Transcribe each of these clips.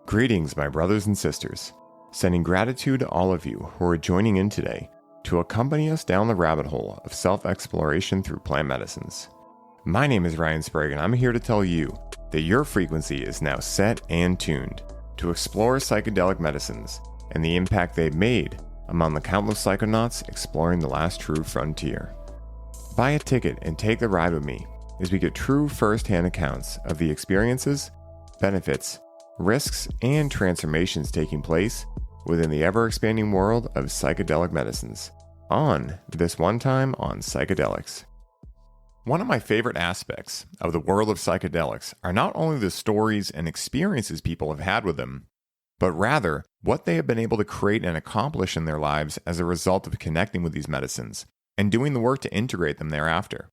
Greetings, my brothers and sisters. Sending gratitude to all of you who are joining in today to accompany us down the rabbit hole of self-exploration through plant medicines. My name is Ryan Sprague, and I'm here to tell you that your frequency is now set and tuned to explore psychedelic medicines and the impact they've made among the countless psychonauts exploring the last true frontier. Buy a ticket and take the ride with me as we get true first-hand accounts of the experiences, benefits, risks, and transformations taking place within the ever-expanding world of psychedelic medicines on This One Time on Psychedelics. One of my favorite aspects of the world of psychedelics are not only the stories and experiences people have had with them, but rather what they have been able to create and accomplish in their lives as a result of connecting with these medicines and doing the work to integrate them thereafter.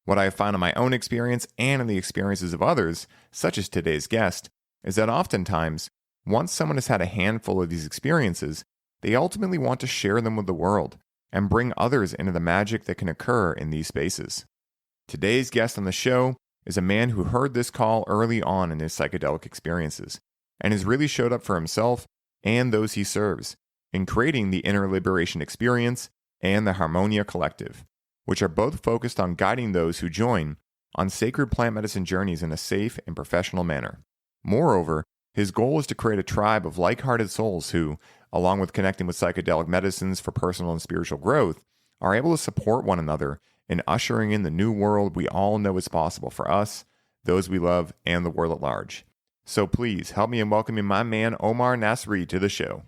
What I have found in my own experience and in the experiences of others, such as today's guest, is that oftentimes, once someone has had a handful of these experiences, they ultimately want to share them with the world and bring others into the magic that can occur in these spaces. Today's guest on the show is a man who heard this call early on in his psychedelic experiences and has really showed up for himself and those he serves in creating the Inner Liberation Experience and the Harmonia Collective, which are both focused on guiding those who join on sacred plant medicine journeys in a safe and professional manner. Moreover, his goal is to create a tribe of like-hearted souls who, along with connecting with psychedelic medicines for personal and spiritual growth, are able to support one another in ushering in the new world we all know is possible for us, those we love, and the world at large. So please help me in welcoming my man Omar Nassri to the show.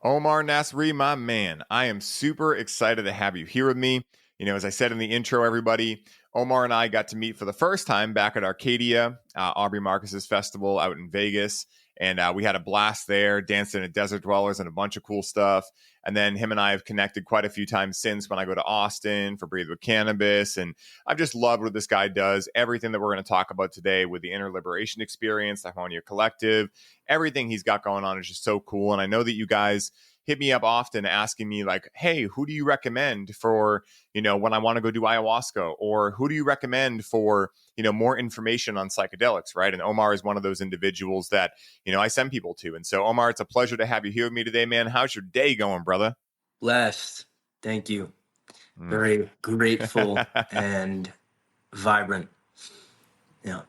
Omar Nassri, my man, I am super excited to have you here with me. You know, as I said in the intro, everybody, Omar and I got to meet for the first time back at Arcadia, Aubrey Marcus's festival out in Vegas. And we had a blast there, dancing at Desert Dwellers and a bunch of cool stuff. And then him and I have connected quite a few times since when I go to Austin for Breathe with Cannabis. And I've just loved what this guy does. Everything that we're going to talk about today with the Inner Liberation Experience, the Harmonia Collective, everything he's got going on is just so cool. And I know that you guys hit me up often asking me like, hey, who do you recommend for, you know, when I want to go do ayahuasca, or who do you recommend for, you know, more information on psychedelics, right? And Omar is one of those individuals that, you know, I send people to. And so Omar, it's a pleasure to have you here with me today, man. How's your day going, brother? Blessed. Thank you. Very grateful and vibrant. Yeah.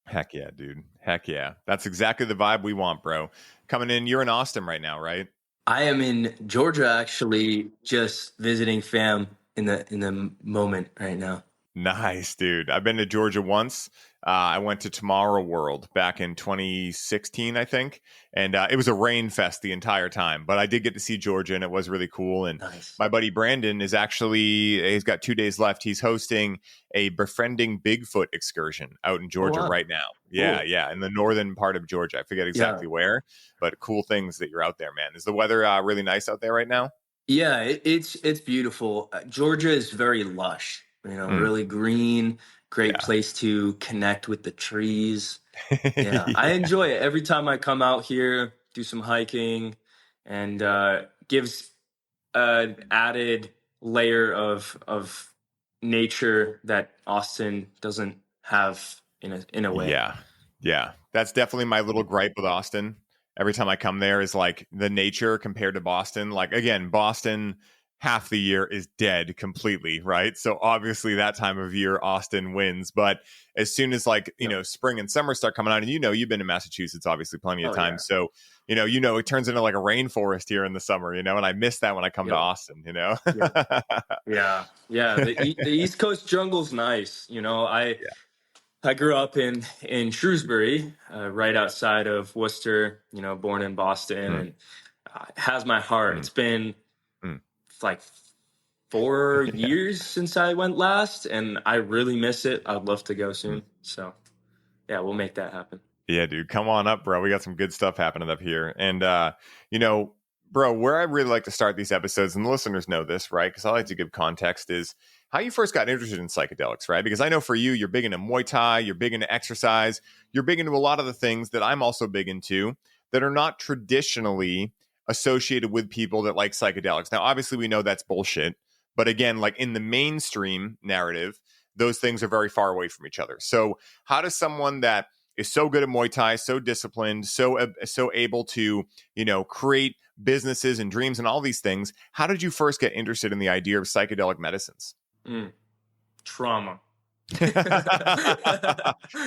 Heck yeah, dude. Heck yeah. That's exactly the vibe we want, bro. Coming in, you're in Austin right now, right? I am in Georgia, actually, just visiting fam in the moment right now. Nice, dude. I've been to Georgia once. I went to Tomorrow World back in 2016, I think. And it was a rain fest the entire time. But I did get to see Georgia, and it was really cool. And Nice. My buddy Brandon is actually, he's got 2 days left. He's hosting a Befriending Bigfoot excursion out in Georgia right now. Yeah, Cool. yeah. In the northern part of Georgia. I forget exactly where. But cool things that you're out there, man. Is the weather really nice out there right now? Yeah, it's beautiful. Georgia is very lush, really green, great place to connect with the trees. Yeah, I enjoy it. Every time I come out here, do some hiking, and gives an added layer of nature that Austin doesn't have in a way. Yeah. That's definitely my little gripe with Austin. Every time I come there is like the nature compared to Boston. Like, again, Boston, half the year is dead completely, right? So obviously that time of year, Austin wins. But as soon as spring and summer start coming out, and you've been to Massachusetts, obviously plenty of time. Yeah. So, it turns into like a rainforest here in the summer, and I miss that when I come to Austin, Yeah. The East Coast jungle's nice. I grew up in Shrewsbury, right outside of Worcester, born in Boston, and it has my heart. It's been like 4 years since I went last, and I really miss it. I'd love to go soon. So, yeah, we'll make that happen. Yeah, dude, come on up, bro. We got some good stuff happening up here. And, bro, where I really like to start these episodes, and the listeners know this, right? Because I like to give context, is how you first got interested in psychedelics, right? Because I know for you, you're big into Muay Thai, you're big into exercise, you're big into a lot of the things that I'm also big into that are not traditionally associated with people that like psychedelics. Now, obviously, we know that's bullshit. But again, like in the mainstream narrative, those things are very far away from each other. So how does someone that is so good at Muay Thai, so disciplined, so able to, create businesses and dreams and all these things. How did you first get interested in the idea of psychedelic medicines? Trauma.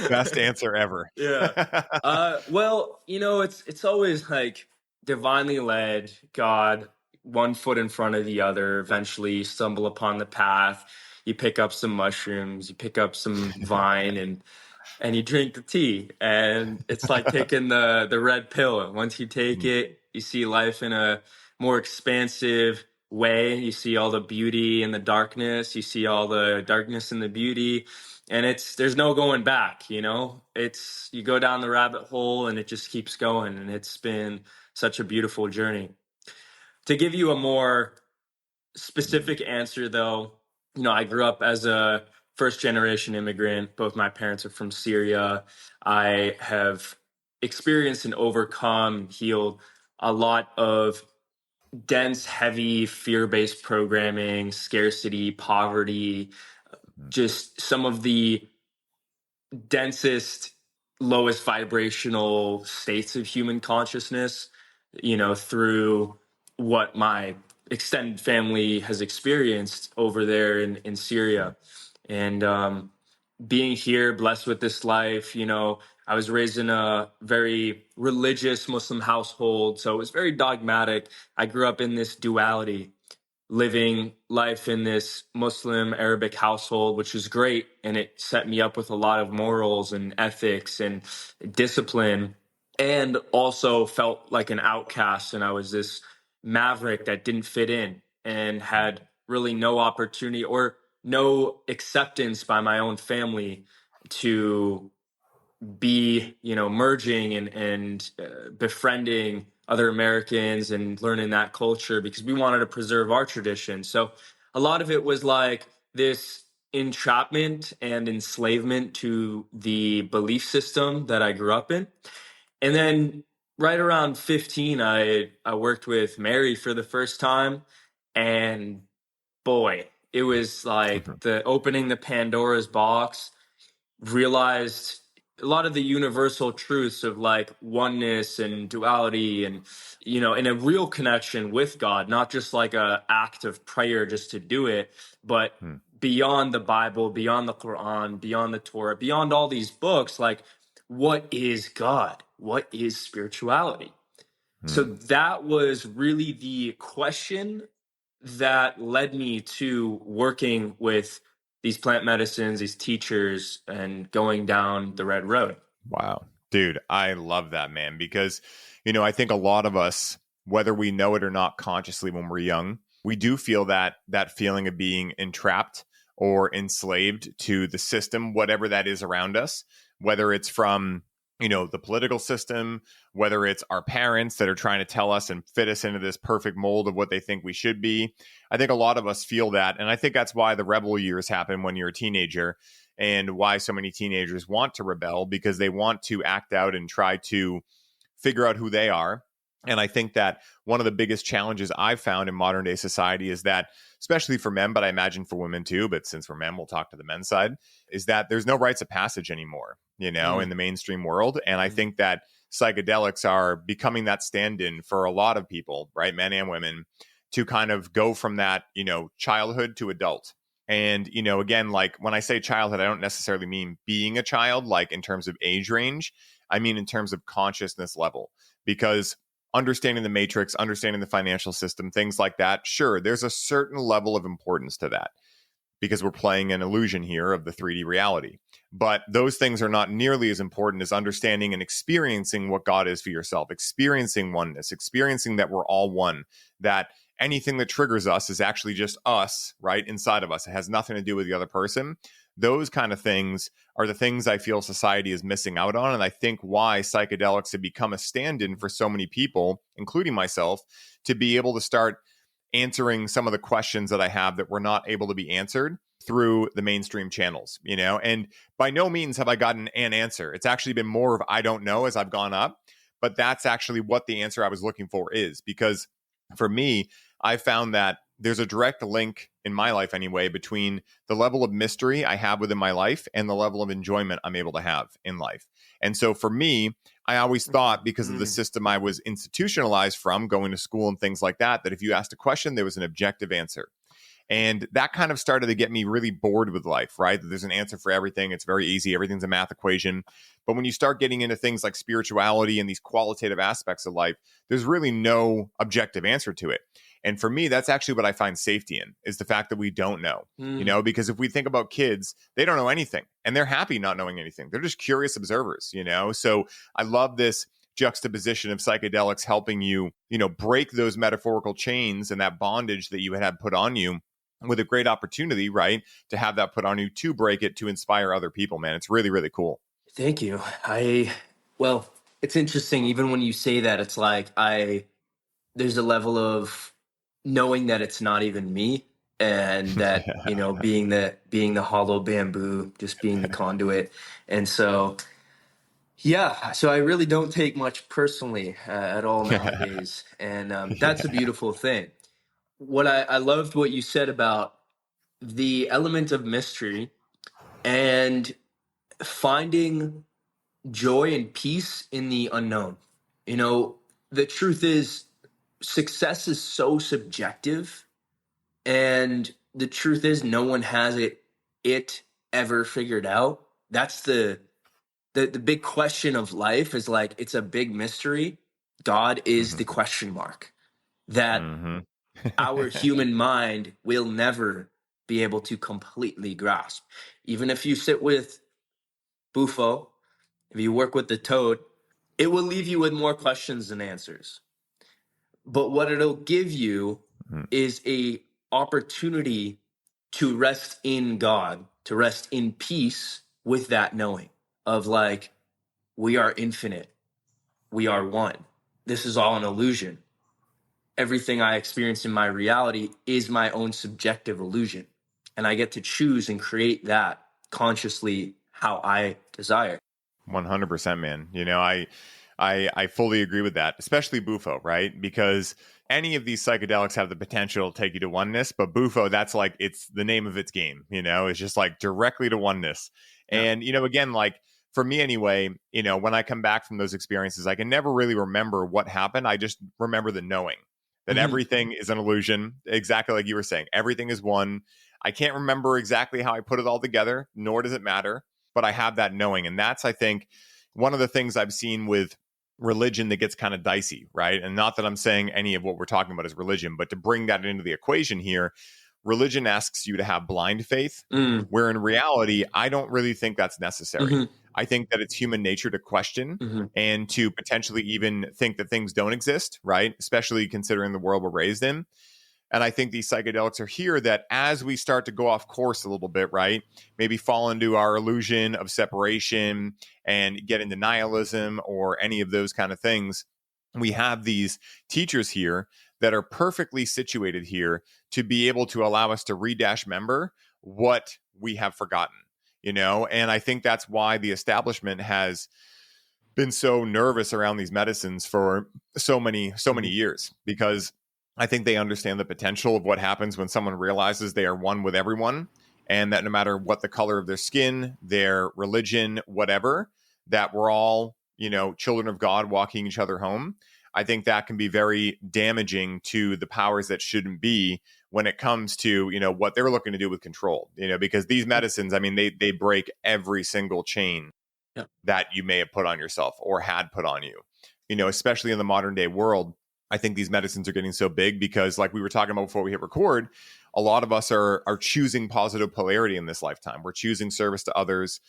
Best answer ever. Yeah. Well, it's always like divinely led, God, one foot in front of the other. Eventually, you stumble upon the path. You pick up some mushrooms, you pick up some vine, and you drink the tea. And it's like taking the red pill. And once you take it, you see life in a more expansive way. You see all the beauty and the darkness. You see all the darkness and the beauty. And there's no going back, you go down the rabbit hole and it just keeps going. And it's been such a beautiful journey. To give you a more specific answer, though, I grew up as a first generation immigrant. Both my parents are from Syria. I have experienced and overcome and healed a lot of dense, heavy, fear-based programming, scarcity, poverty, just some of the densest, lowest vibrational states of human consciousness, through what my extended family has experienced over there in Syria. And being here, blessed with this life, I was raised in a very religious Muslim household, so it was very dogmatic. I grew up in this duality, living life in this Muslim Arabic household, which was great. And it set me up with a lot of morals and ethics and discipline, and also felt like an outcast. And I was this maverick that didn't fit in and had really no opportunity or no acceptance by my own family to be, merging and befriending other Americans and learning that culture, because we wanted to preserve our tradition. So a lot of it was like this entrapment and enslavement to the belief system that I grew up in. And then right around 15, I worked with Mary for the first time. And boy, it was like the opening the Pandora's box. Realized a lot of the universal truths of like oneness and duality, and in a real connection with God, not just like a act of prayer just to do it, but beyond the Bible, beyond the Quran, beyond the Torah, beyond all these books, like what is God? What is spirituality? So that was really the question that led me to working with these plant medicines, these teachers, and going down the red road. Wow. Dude, I love that, man, because, I think a lot of us, whether we know it or not consciously when we're young, we do feel that feeling of being entrapped or enslaved to the system, whatever that is around us, whether it's from, the political system, whether it's our parents that are trying to tell us and fit us into this perfect mold of what they think we should be. I think a lot of us feel that. And I think that's why the rebel years happen when you're a teenager, and why so many teenagers want to rebel, because they want to act out and try to figure out who they are. And I think that one of the biggest challenges I've found in modern day society is that, especially for men, but I imagine for women too, but since we're men, we'll talk to the men's side, is that there's no rites of passage anymore, in the mainstream world. And I think that psychedelics are becoming that stand-in for a lot of people, right? Men and women, to kind of go from that, childhood to adult. And, again, like when I say childhood, I don't necessarily mean being a child, like in terms of age range. I mean, in terms of consciousness level, because understanding the matrix, understanding the financial system, things like that. Sure, there's a certain level of importance to that, because we're playing an illusion here of the 3D reality. But those things are not nearly as important as understanding and experiencing what God is for yourself, experiencing oneness, experiencing that we're all one, that anything that triggers us is actually just us, right, inside of us. It has nothing to do with the other person. Those kind of things are the things I feel society is missing out on. And I think why psychedelics have become a stand-in for so many people, including myself, to be able to start answering some of the questions that I have that were not able to be answered through the mainstream channels, and by no means have I gotten an answer. It's actually been more of I don't know as I've gone up, but that's actually what the answer I was looking for is, because for me, I found that there's a direct link in my life anyway between the level of mystery I have within my life and the level of enjoyment I'm able to have in life. And so for me, I always thought, because of the system I was institutionalized from, going to school and things like that, that if you asked a question, there was an objective answer. And that kind of started to get me really bored with life, right? That there's an answer for everything. It's very easy. Everything's a math equation. But when you start getting into things like spirituality and these qualitative aspects of life, there's really no objective answer to it. And for me, that's actually what I find safety in, is the fact that we don't know, you know, because if we think about kids, they don't know anything and they're happy not knowing anything. They're just curious observers, you know? So I love this juxtaposition of psychedelics helping you, you know, break those metaphorical chains and that bondage that you had put on you, with a great opportunity, right, to have that put on you, to break it, to inspire other people, man. It's really, really cool. Thank you. Well, it's interesting. Even when you say that, it's like there's a level of knowing that it's not even me, and that, you know, being the hollow bamboo, just being the conduit. And so, yeah, so I really don't take much personally at all nowadays. And that's a beautiful thing. What I loved what you said about the element of mystery and finding joy and peace in the unknown. You know, the truth is, success is so subjective, and the truth is, no one has it ever figured out. That's the big question of life, is like, it's a big mystery. God is the question mark that our human mind will never be able to completely grasp. Even if you sit with Bufo, if you work with the toad, it will leave you with more questions than answers. But what it'll give you is a opportunity to rest in God, to rest in peace with that knowing of, like, we are infinite. We are one. This is all an illusion. Everything I experience in my reality is my own subjective illusion. And I get to choose and create that consciously how I desire. 100%, man. You know, I fully agree with that, especially Bufo, right? Because any of these psychedelics have the potential to take you to oneness, but Bufo, that's like, it's the name of its game, you know, it's just like directly to oneness. Yeah. And, you know, again, like for me anyway, you know, when I come back from those experiences, I can never really remember what happened. I just remember the knowing that everything is an illusion, exactly like you were saying. Everything is one. I can't remember exactly how I put it all together, nor does it matter, but I have that knowing. And that's, I think, one of the things I've seen with religion that gets kind of dicey, right? And not that I'm saying any of what we're talking about is religion, but to bring that into the equation here, religion asks you to have blind faith, where in reality, I don't really think that's necessary. I think that it's human nature to question and to potentially even think that things don't exist, right? Especially considering the world we're raised in. And I think these psychedelics are here that as we start to go off course a little bit, right? Maybe fall into our illusion of separation and get into nihilism or any of those kind of things. We have these teachers here that are perfectly situated here to be able to allow us to remember what we have forgotten, you know? And I think that's why the establishment has been so nervous around these medicines for so many years, because I think they understand the potential of what happens when someone realizes they are one with everyone, and that no matter what the color of their skin, their religion, whatever, that we're all, you know, children of God walking each other home. I think that can be very damaging to the powers that shouldn't be when it comes to, you know, what they're looking to do with control, you know, because these medicines, I mean, they break every single chain that you may have put on yourself or had put on you, you know, especially in the modern day world. I think these medicines are getting so big because, like we were talking about before we hit record, a lot of us are choosing positive polarity in this lifetime. We're choosing service to others.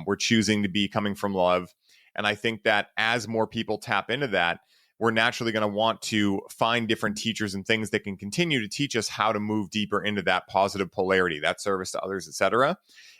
We're choosing to be coming from love. And I think that as more people tap into that, we're naturally going to want to find different teachers and things that can continue to teach us how to move deeper into that positive polarity, that service to others, etc.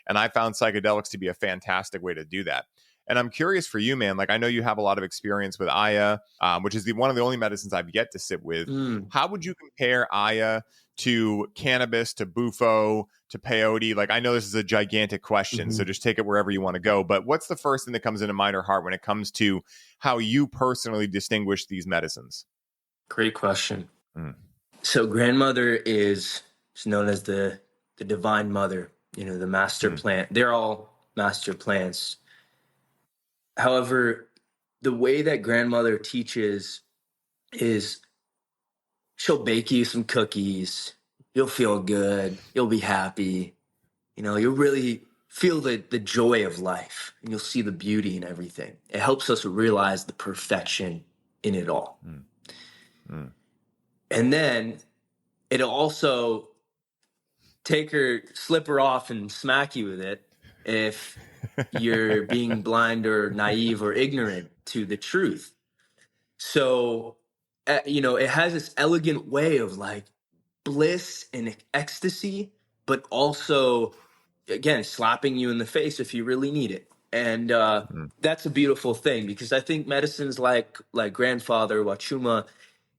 And I found psychedelics to be a fantastic way to do that. And I'm curious for you, man, like I know you have a lot of experience with Aya, which is one of the only medicines I've yet to sit with. How would you compare Aya to cannabis, to Bufo, to peyote? Like, I know this is a gigantic question, so just take it wherever you want to go. But what's the first thing that comes into mind or heart when it comes to how you personally distinguish these medicines? Great question. So grandmother is known as the divine mother, the master plant. They're all master plants. However, the way that grandmother teaches is she'll bake you some cookies. You'll feel good. You'll be happy. You'll really feel the joy of life, and you'll see the beauty in everything. It helps us realize the perfection in it all. And then it'll also slip her off and smack you with it if you're being blind or naive or ignorant to the truth. So, it has this elegant way of like bliss and ecstasy, but also, again, slapping you in the face if you really need it. And that's a beautiful thing, because I think medicines like grandfather Wachuma,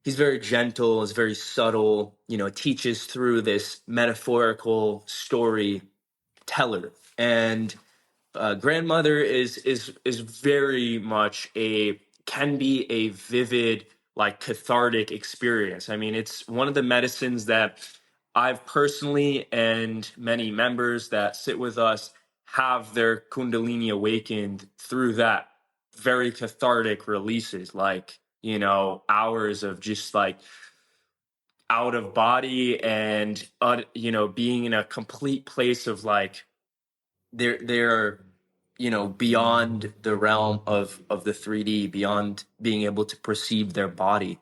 he's very gentle, is very subtle, teaches through this metaphorical storyteller. And grandmother is very much can be a vivid, like cathartic experience. I mean, it's one of the medicines that I've personally, and many members that sit with us, have their kundalini awakened through that very cathartic releases, like, hours of just like out of body and, being in a complete place of like, they're beyond the realm of the 3D, beyond being able to perceive their body.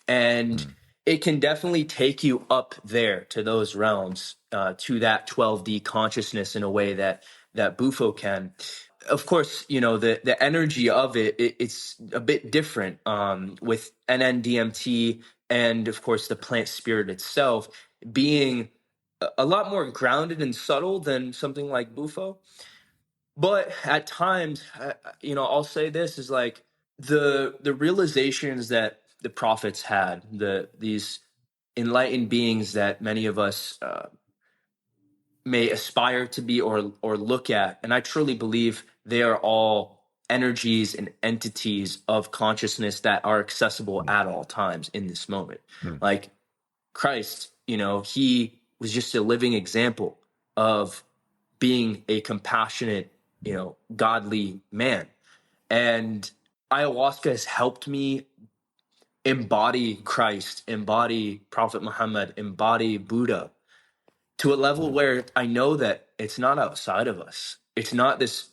And it can definitely take you up there to those realms, to that 12D consciousness in a way that Bufo can. Of course, the energy of it's a bit different, with NNDMT, and of course the plant spirit itself being a lot more grounded and subtle than something like Bufo. But at times, I'll say this is like the realizations that the prophets had, these enlightened beings that many of us may aspire to be or look at, and I truly believe they are all energies and entities of consciousness that are accessible at all times in this moment. Like Christ, he was just a living example of being a compassionate, godly man. And ayahuasca has helped me embody Christ, embody Prophet Muhammad, embody Buddha to a level where I know that it's not outside of us. It's not this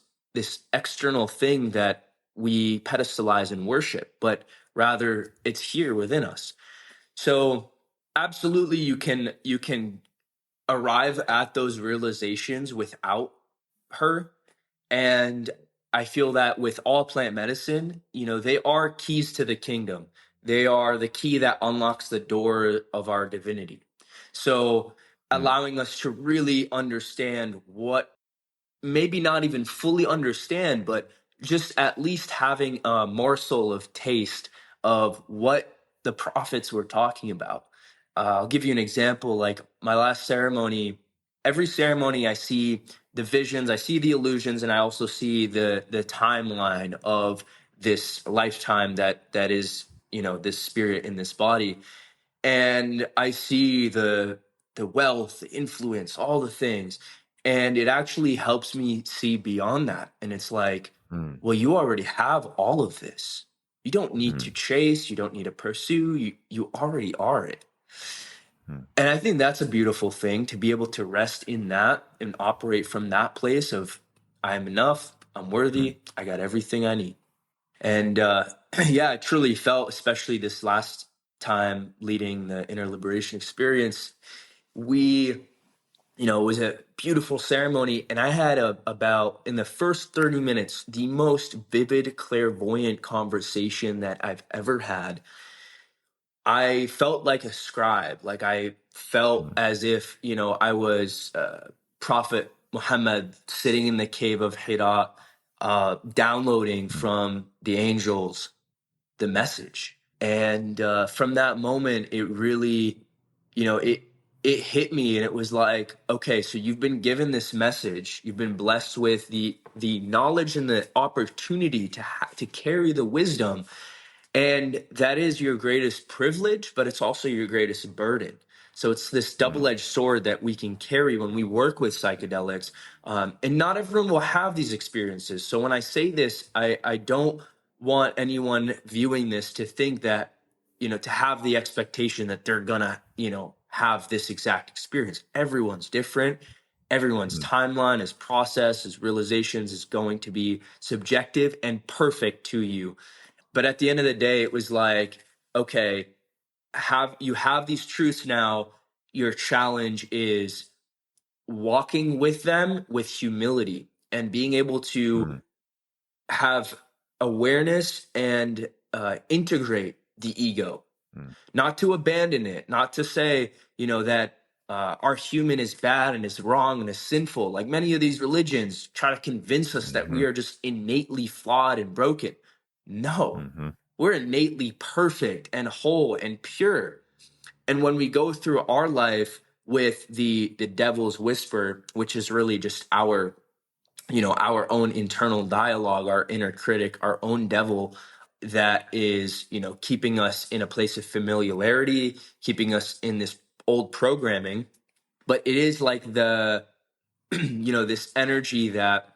external thing that we pedestalize and worship, but rather it's here within us. So absolutely you can arrive at those realizations without her. And I feel that with all plant medicine, they are keys to the kingdom. They are the key that unlocks the door of our divinity. So allowing us to really understand what, maybe not even fully understand, but just at least having a morsel of taste of what the prophets were talking about. I'll give you an example. Like my last ceremony, every ceremony I see the visions, I see the illusions, and I also see the timeline of this lifetime that is, this spirit in this body. And I see the wealth, the influence, all the things. And it actually helps me see beyond that. And it's like, well, you already have all of this. You don't need to chase. You don't need to pursue. You already are it. And I think that's a beautiful thing, to be able to rest in that and operate from that place of I am enough. I'm worthy. I got everything I need. And yeah, I truly felt, especially this last time leading the inner liberation experience, it was a beautiful ceremony. And I had about, in the first 30 minutes, the most vivid, clairvoyant conversation that I've ever had. I felt like a scribe. Like I felt as if, I was Prophet Muhammad sitting in the cave of Hira, downloading from the angels the message. And from that moment, it really, it hit me, and it was like, okay, so you've been given this message. You've been blessed with the knowledge and the opportunity to carry the wisdom. And that is your greatest privilege, but it's also your greatest burden. So it's this double-edged sword that we can carry when we work with psychedelics. And not everyone will have these experiences. So when I say this, I don't want anyone viewing this to think that, to have the expectation that they're gonna, have this exact experience. Everyone's different. Everyone's timeline, his process, his realizations is going to be subjective and perfect to you. But at the end of the day, it was like, okay, have these truths now. Your challenge is walking with them with humility and being able to have awareness and integrate the ego, not to abandon it, not to say, that our human is bad and is wrong and is sinful. Like many of these religions try to convince us that we are just innately flawed and broken. No, we're innately perfect and whole and pure. And when we go through our life with the devil's whisper, which is really just our own internal dialogue, our inner critic, our own devil that is, keeping us in a place of familiarity, keeping us in this old programming. But it is like the, this energy that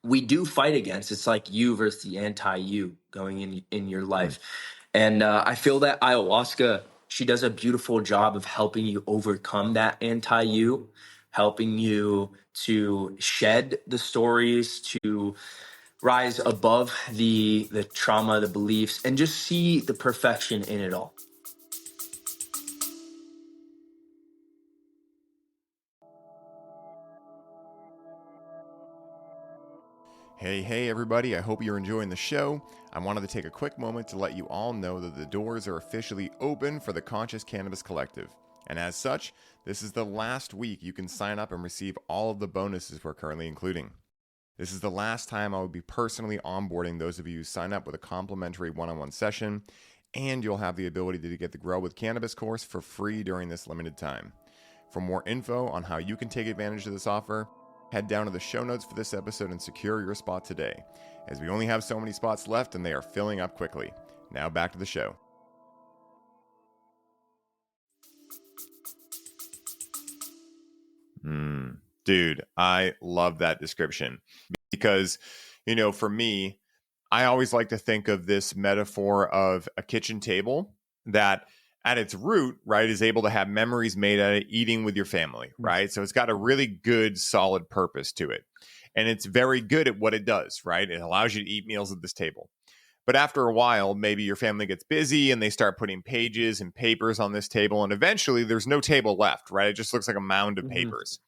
we do fight against. It's like you versus the anti-you going in your life. And I feel that ayahuasca, she does a beautiful job of helping you overcome that anti-you, helping you to shed the stories, to rise above the trauma, the beliefs, and just see the perfection in it all. Hey, everybody. I hope you're enjoying the show. I wanted to take a quick moment to let you all know that the doors are officially open for the Conscious Cannabis Collective. And as such, this is the last week you can sign up and receive all of the bonuses we're currently including. This is the last time I will be personally onboarding those of you who sign up with a complimentary one-on-one session, and you'll have the ability to get the Grow with Cannabis course for free during this limited time. For more info on how you can take advantage of this offer, head down to the show notes for this episode and secure your spot today, as we only have so many spots left and they are filling up quickly. Now back to the show. Dude, I love that description because, for me, I always like to think of this metaphor of a kitchen table that at its root, right, is able to have memories made out of eating with your family, right? So it's got a really good, solid purpose to it. And it's very good at what it does, right? It allows you to eat meals at this table. But after a while, maybe your family gets busy and they start putting pages and papers on this table. And eventually there's no table left, right? It just looks like a mound of papers.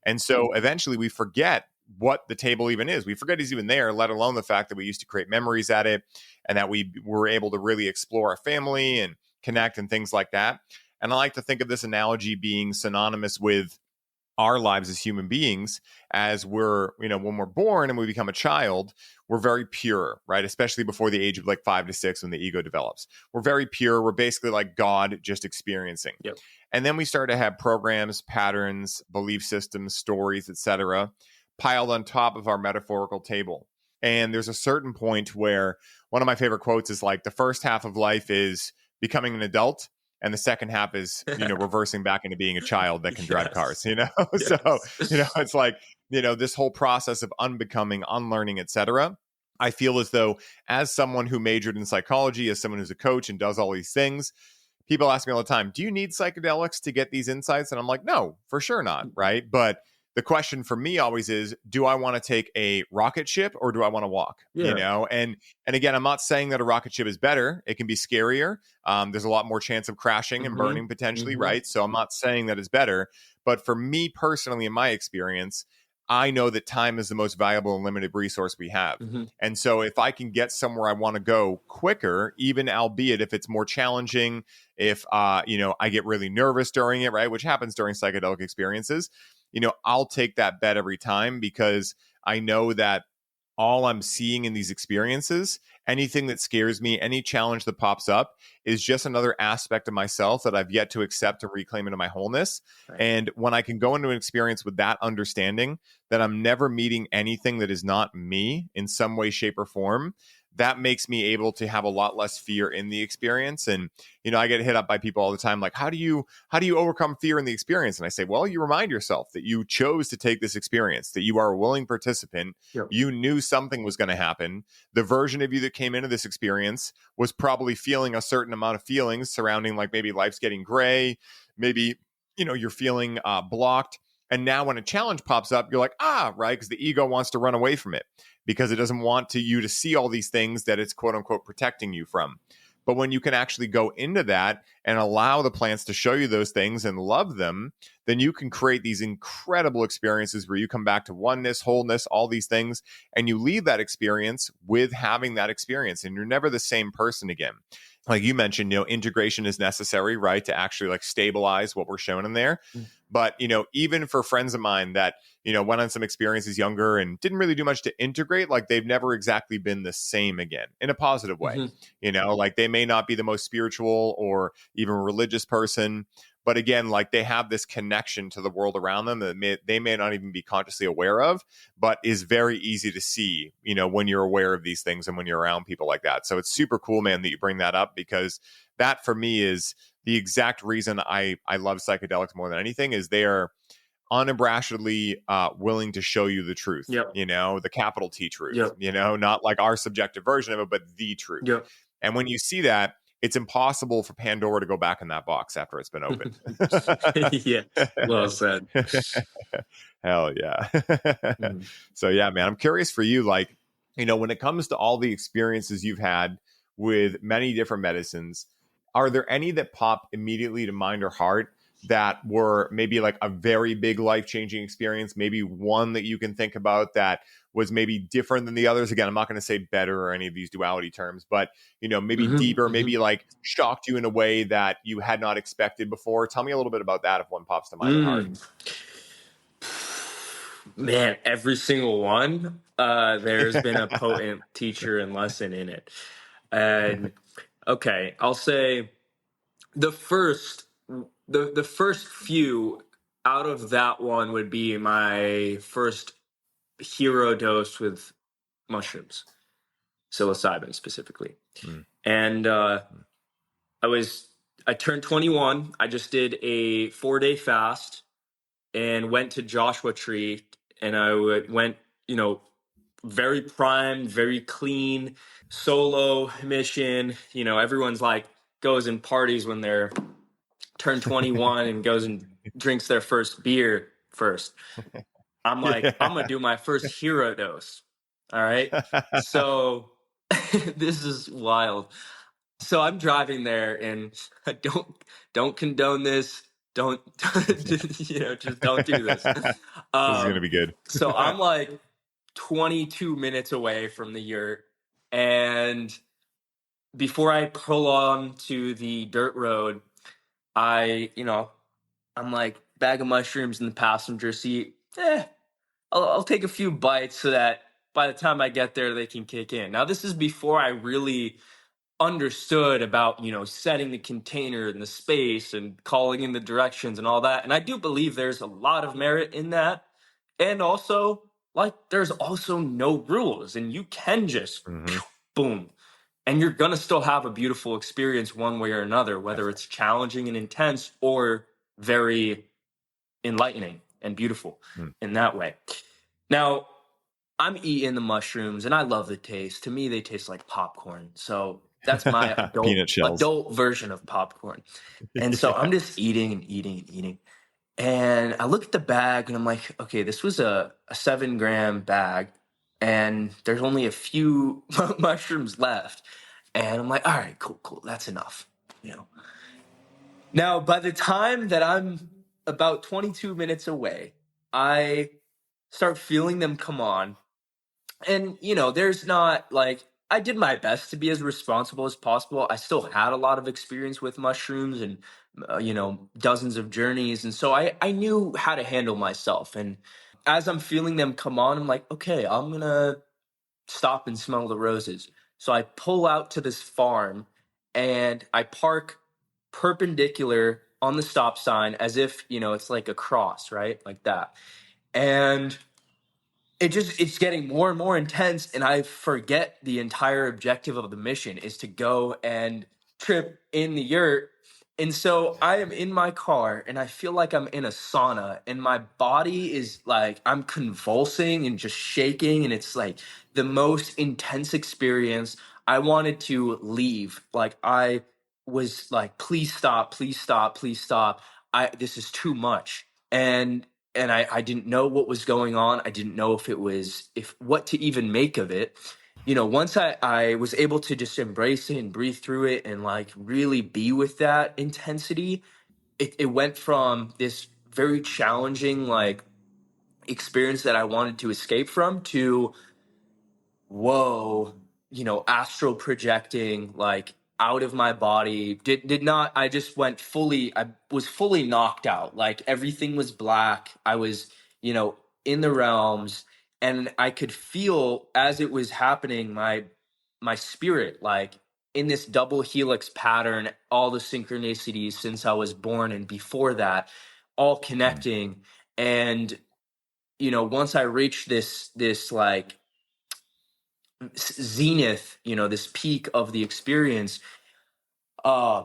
And so eventually we forget what the table even is. We forget it's even there, let alone the fact that we used to create memories at it and that we were able to really explore our family and connect and things like that. And I like to think of this analogy being synonymous with our lives as human beings, as we're, when we're born and we become a child, we're very pure, right? Especially before the age of like 5 to 6 when the ego develops. We're very pure. We're basically like God just experiencing. Yep. And then we start to have programs, patterns, belief systems, stories, etc., piled on top of our metaphorical table. And there's a certain point where one of my favorite quotes is like, the first half of life is becoming an adult, and the second half is, reversing back into being a child that can drive cars, Yes. So, it's like, this whole process of unbecoming, unlearning, etc. I feel as though, as someone who majored in psychology, as someone who's a coach and does all these things, people ask me all the time, do you need psychedelics to get these insights? And I'm like, no, for sure not, right? But the question for me always is, do I want to take a rocket ship or do I want to walk? Yeah. And again, I'm not saying that a rocket ship is better. It can be scarier. There's a lot more chance of crashing and burning potentially, right? So I'm not saying that it's better. But for me personally, in my experience, I know that time is the most valuable and limited resource we have. And so if I can get somewhere I want to go quicker, even albeit if it's more challenging, if, I get really nervous during it, right? Which happens during psychedelic experiences, I'll take that bet every time because I know that all I'm seeing in these experiences, anything that scares me, any challenge that pops up is just another aspect of myself that I've yet to accept and reclaim into my wholeness. Right. And when I can go into an experience with that understanding that I'm never meeting anything that is not me in some way, shape, or form, that makes me able to have a lot less fear in the experience. And, I get hit up by people all the time, like, how do you overcome fear in the experience? And I say, well, you remind yourself that you chose to take this experience, that you are a willing participant. Yep. You knew something was going to happen. The version of you that came into this experience was probably feeling a certain amount of feelings surrounding, like, maybe life's getting gray, maybe, you're feeling blocked. And now when a challenge pops up, you're like, right, because the ego wants to run away from it because it doesn't want you to see all these things that it's quote unquote protecting you from. But when you can actually go into that and allow the plants to show you those things and love them, then you can create these incredible experiences where you come back to oneness, wholeness, all these things, and you leave that experience with having that experience, and you're never the same person again. Like you mentioned, integration is necessary, right, to actually like stabilize what we're showing in there. But, even for friends of mine that, went on some experiences younger and didn't really do much to integrate, like they've never exactly been the same again in a positive way. Like they may not be the most spiritual or even religious person, but again, like they have this connection to the world around them that they may not even be consciously aware of, but is very easy to see, when you're aware of these things and when you're around people like that. So it's super cool, man, that you bring that up, because that for me is the exact reason I love psychedelics more than anything. Is they are unabashedly willing to show you the truth, Yep. The capital T truth, Yep. Not like our subjective version of it, but the truth. Yep. And when you see that, it's impossible for Pandora to go back in that box after it's been opened. Yeah, well said. Hell yeah. So yeah, man, I'm curious for you, like, when it comes to all the experiences you've had with many different medicines, are there any that pop immediately to mind or heart that were maybe like a very big life-changing experience? Maybe one that you can think about that was maybe different than the others. Again, I'm not going to say better or any of these duality terms, but, maybe deeper, maybe like shocked you in a way that you had not expected before. Tell me a little bit about that if one pops to mind or heart. Man, every single one, there's been a potent teacher and lesson in it. And okay, I'll say the first few out of that one would be my first hero dose with mushrooms, psilocybin specifically. And I turned 21. I just did a 4-day fast and went to Joshua Tree, and I went, very primed, very clean, solo mission. Everyone's like goes and parties when they're turned 21 and goes and drinks their first beer first. I'm like, I'm going to do my first hero dose. All right. So this is wild. So I'm driving there, and I don't condone this. Don't, just don't do this. This is going to be good. So I'm like 22 minutes away from the yurt, and before I pull on to the dirt road, I'm like, bag of mushrooms in the passenger seat. I'll take a few bites so that by the time I get there, they can kick in. Now, this is before I really understood about, setting the container in the space and calling in the directions and all that. And I do believe there's a lot of merit in that. And also, like, there's also no rules, and you can just boom, and you're going to still have a beautiful experience one way or another, whether it's challenging and intense or very enlightening and beautiful in that way. Now, I'm eating the mushrooms and I love the taste. To me, they taste like popcorn. So that's my adult version of popcorn. And so I'm just eating and eating and eating. And I look at the bag and I'm like, okay, this was a 7-gram bag and there's only a few mushrooms left. And I'm like, all right, cool. That's enough. Now, by the time that I'm about 22 minutes away, I start feeling them come on. And, there's not like, I did my best to be as responsible as possible. I still had a lot of experience with mushrooms and, dozens of journeys. And so I knew how to handle myself. And as I'm feeling them come on, I'm like, okay, I'm going to stop and smell the roses. So I pull out to this farm, and I park perpendicular on the stop sign as if, it's like a cross, right? Like that. And it's getting more and more intense, and I forget the entire objective of the mission is to go and trip in the yurt. And so I am in my car and I feel like I'm in a sauna, and my body is like, I'm convulsing and just shaking, and it's like the most intense experience. I wanted to leave. Like, I was like, please stop, please stop, please stop. This is too much. And I didn't know what was going on. I didn't know if what to even make of it. Once I was able to just embrace it and breathe through it and like really be with that intensity, it went from this very challenging like experience that I wanted to escape from to, whoa, astral projecting like out of my body. Did not, I just went I was fully knocked out. Like, everything was black. I was, in the realms, and I could feel as it was happening, my spirit, like in this double helix pattern, all the synchronicities since I was born and before that, all connecting. And, once I reached this like zenith, this peak of the experience, uh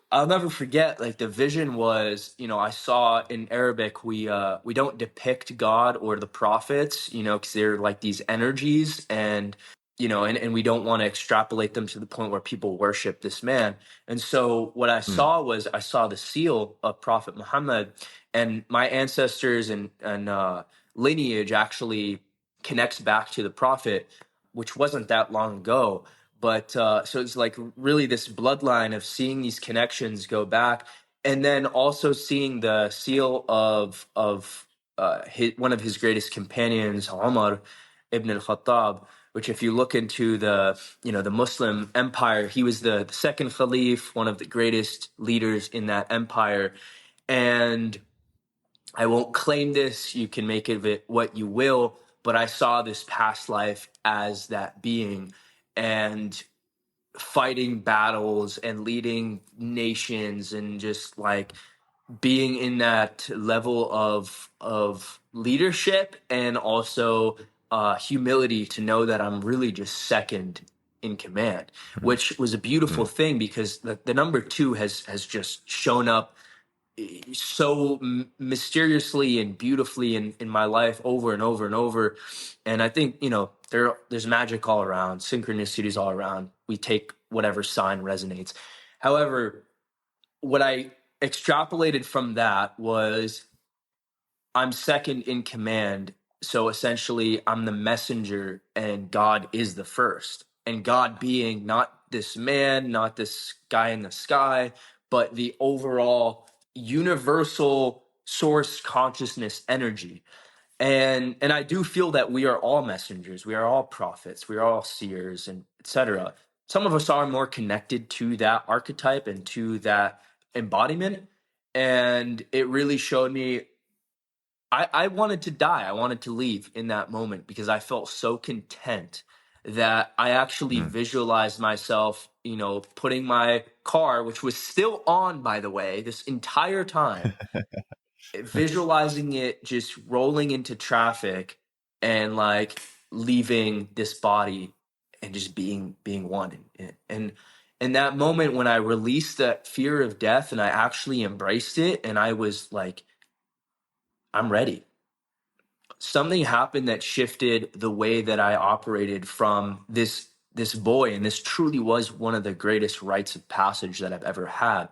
I'll never forget, like, the vision was, I saw in Arabic, we don't depict God or the prophets, because they're like these energies, and and we don't want to extrapolate them to the point where people worship this man. And so what I saw was, I saw the seal of Prophet Muhammad, and my ancestors and lineage actually connects back to the prophet, which wasn't that long ago. But so it's like really this bloodline of seeing these connections go back, and then also seeing the seal of one of his greatest companions, Omar ibn al-Khattab. Which, if you look into the Muslim empire, he was the second Khalif, one of the greatest leaders in that empire. And I won't claim this. You can make of it what you will. But I saw this past life as that being, and fighting battles and leading nations, and just like being in that level of leadership, and also humility to know that I'm really just second in command, which was a beautiful thing, because the number two has just shown up so mysteriously and beautifully in my life over and over and over. And I think, there's magic all around, synchronicities all around. We take whatever sign resonates. However, what I extrapolated from that was, I'm second in command. So essentially, I'm the messenger and God is the first. And God being not this man, not this guy in the sky, but the overall universal source consciousness energy. And I do feel that we are all messengers. We are all prophets. We are all seers, and etc. Some of us are more connected to that archetype and to that embodiment. And it really showed me, I wanted to die. I wanted to leave in that moment, because I felt so content that I actually visualized myself, putting my car, which was still on, by the way, this entire time, visualizing it just rolling into traffic, and like leaving this body, and just being one. And that moment when I released that fear of death and I actually embraced it, and I was like, I'm ready. Something happened that shifted the way that I operated from this boy, and this truly was one of the greatest rites of passage that I've ever had.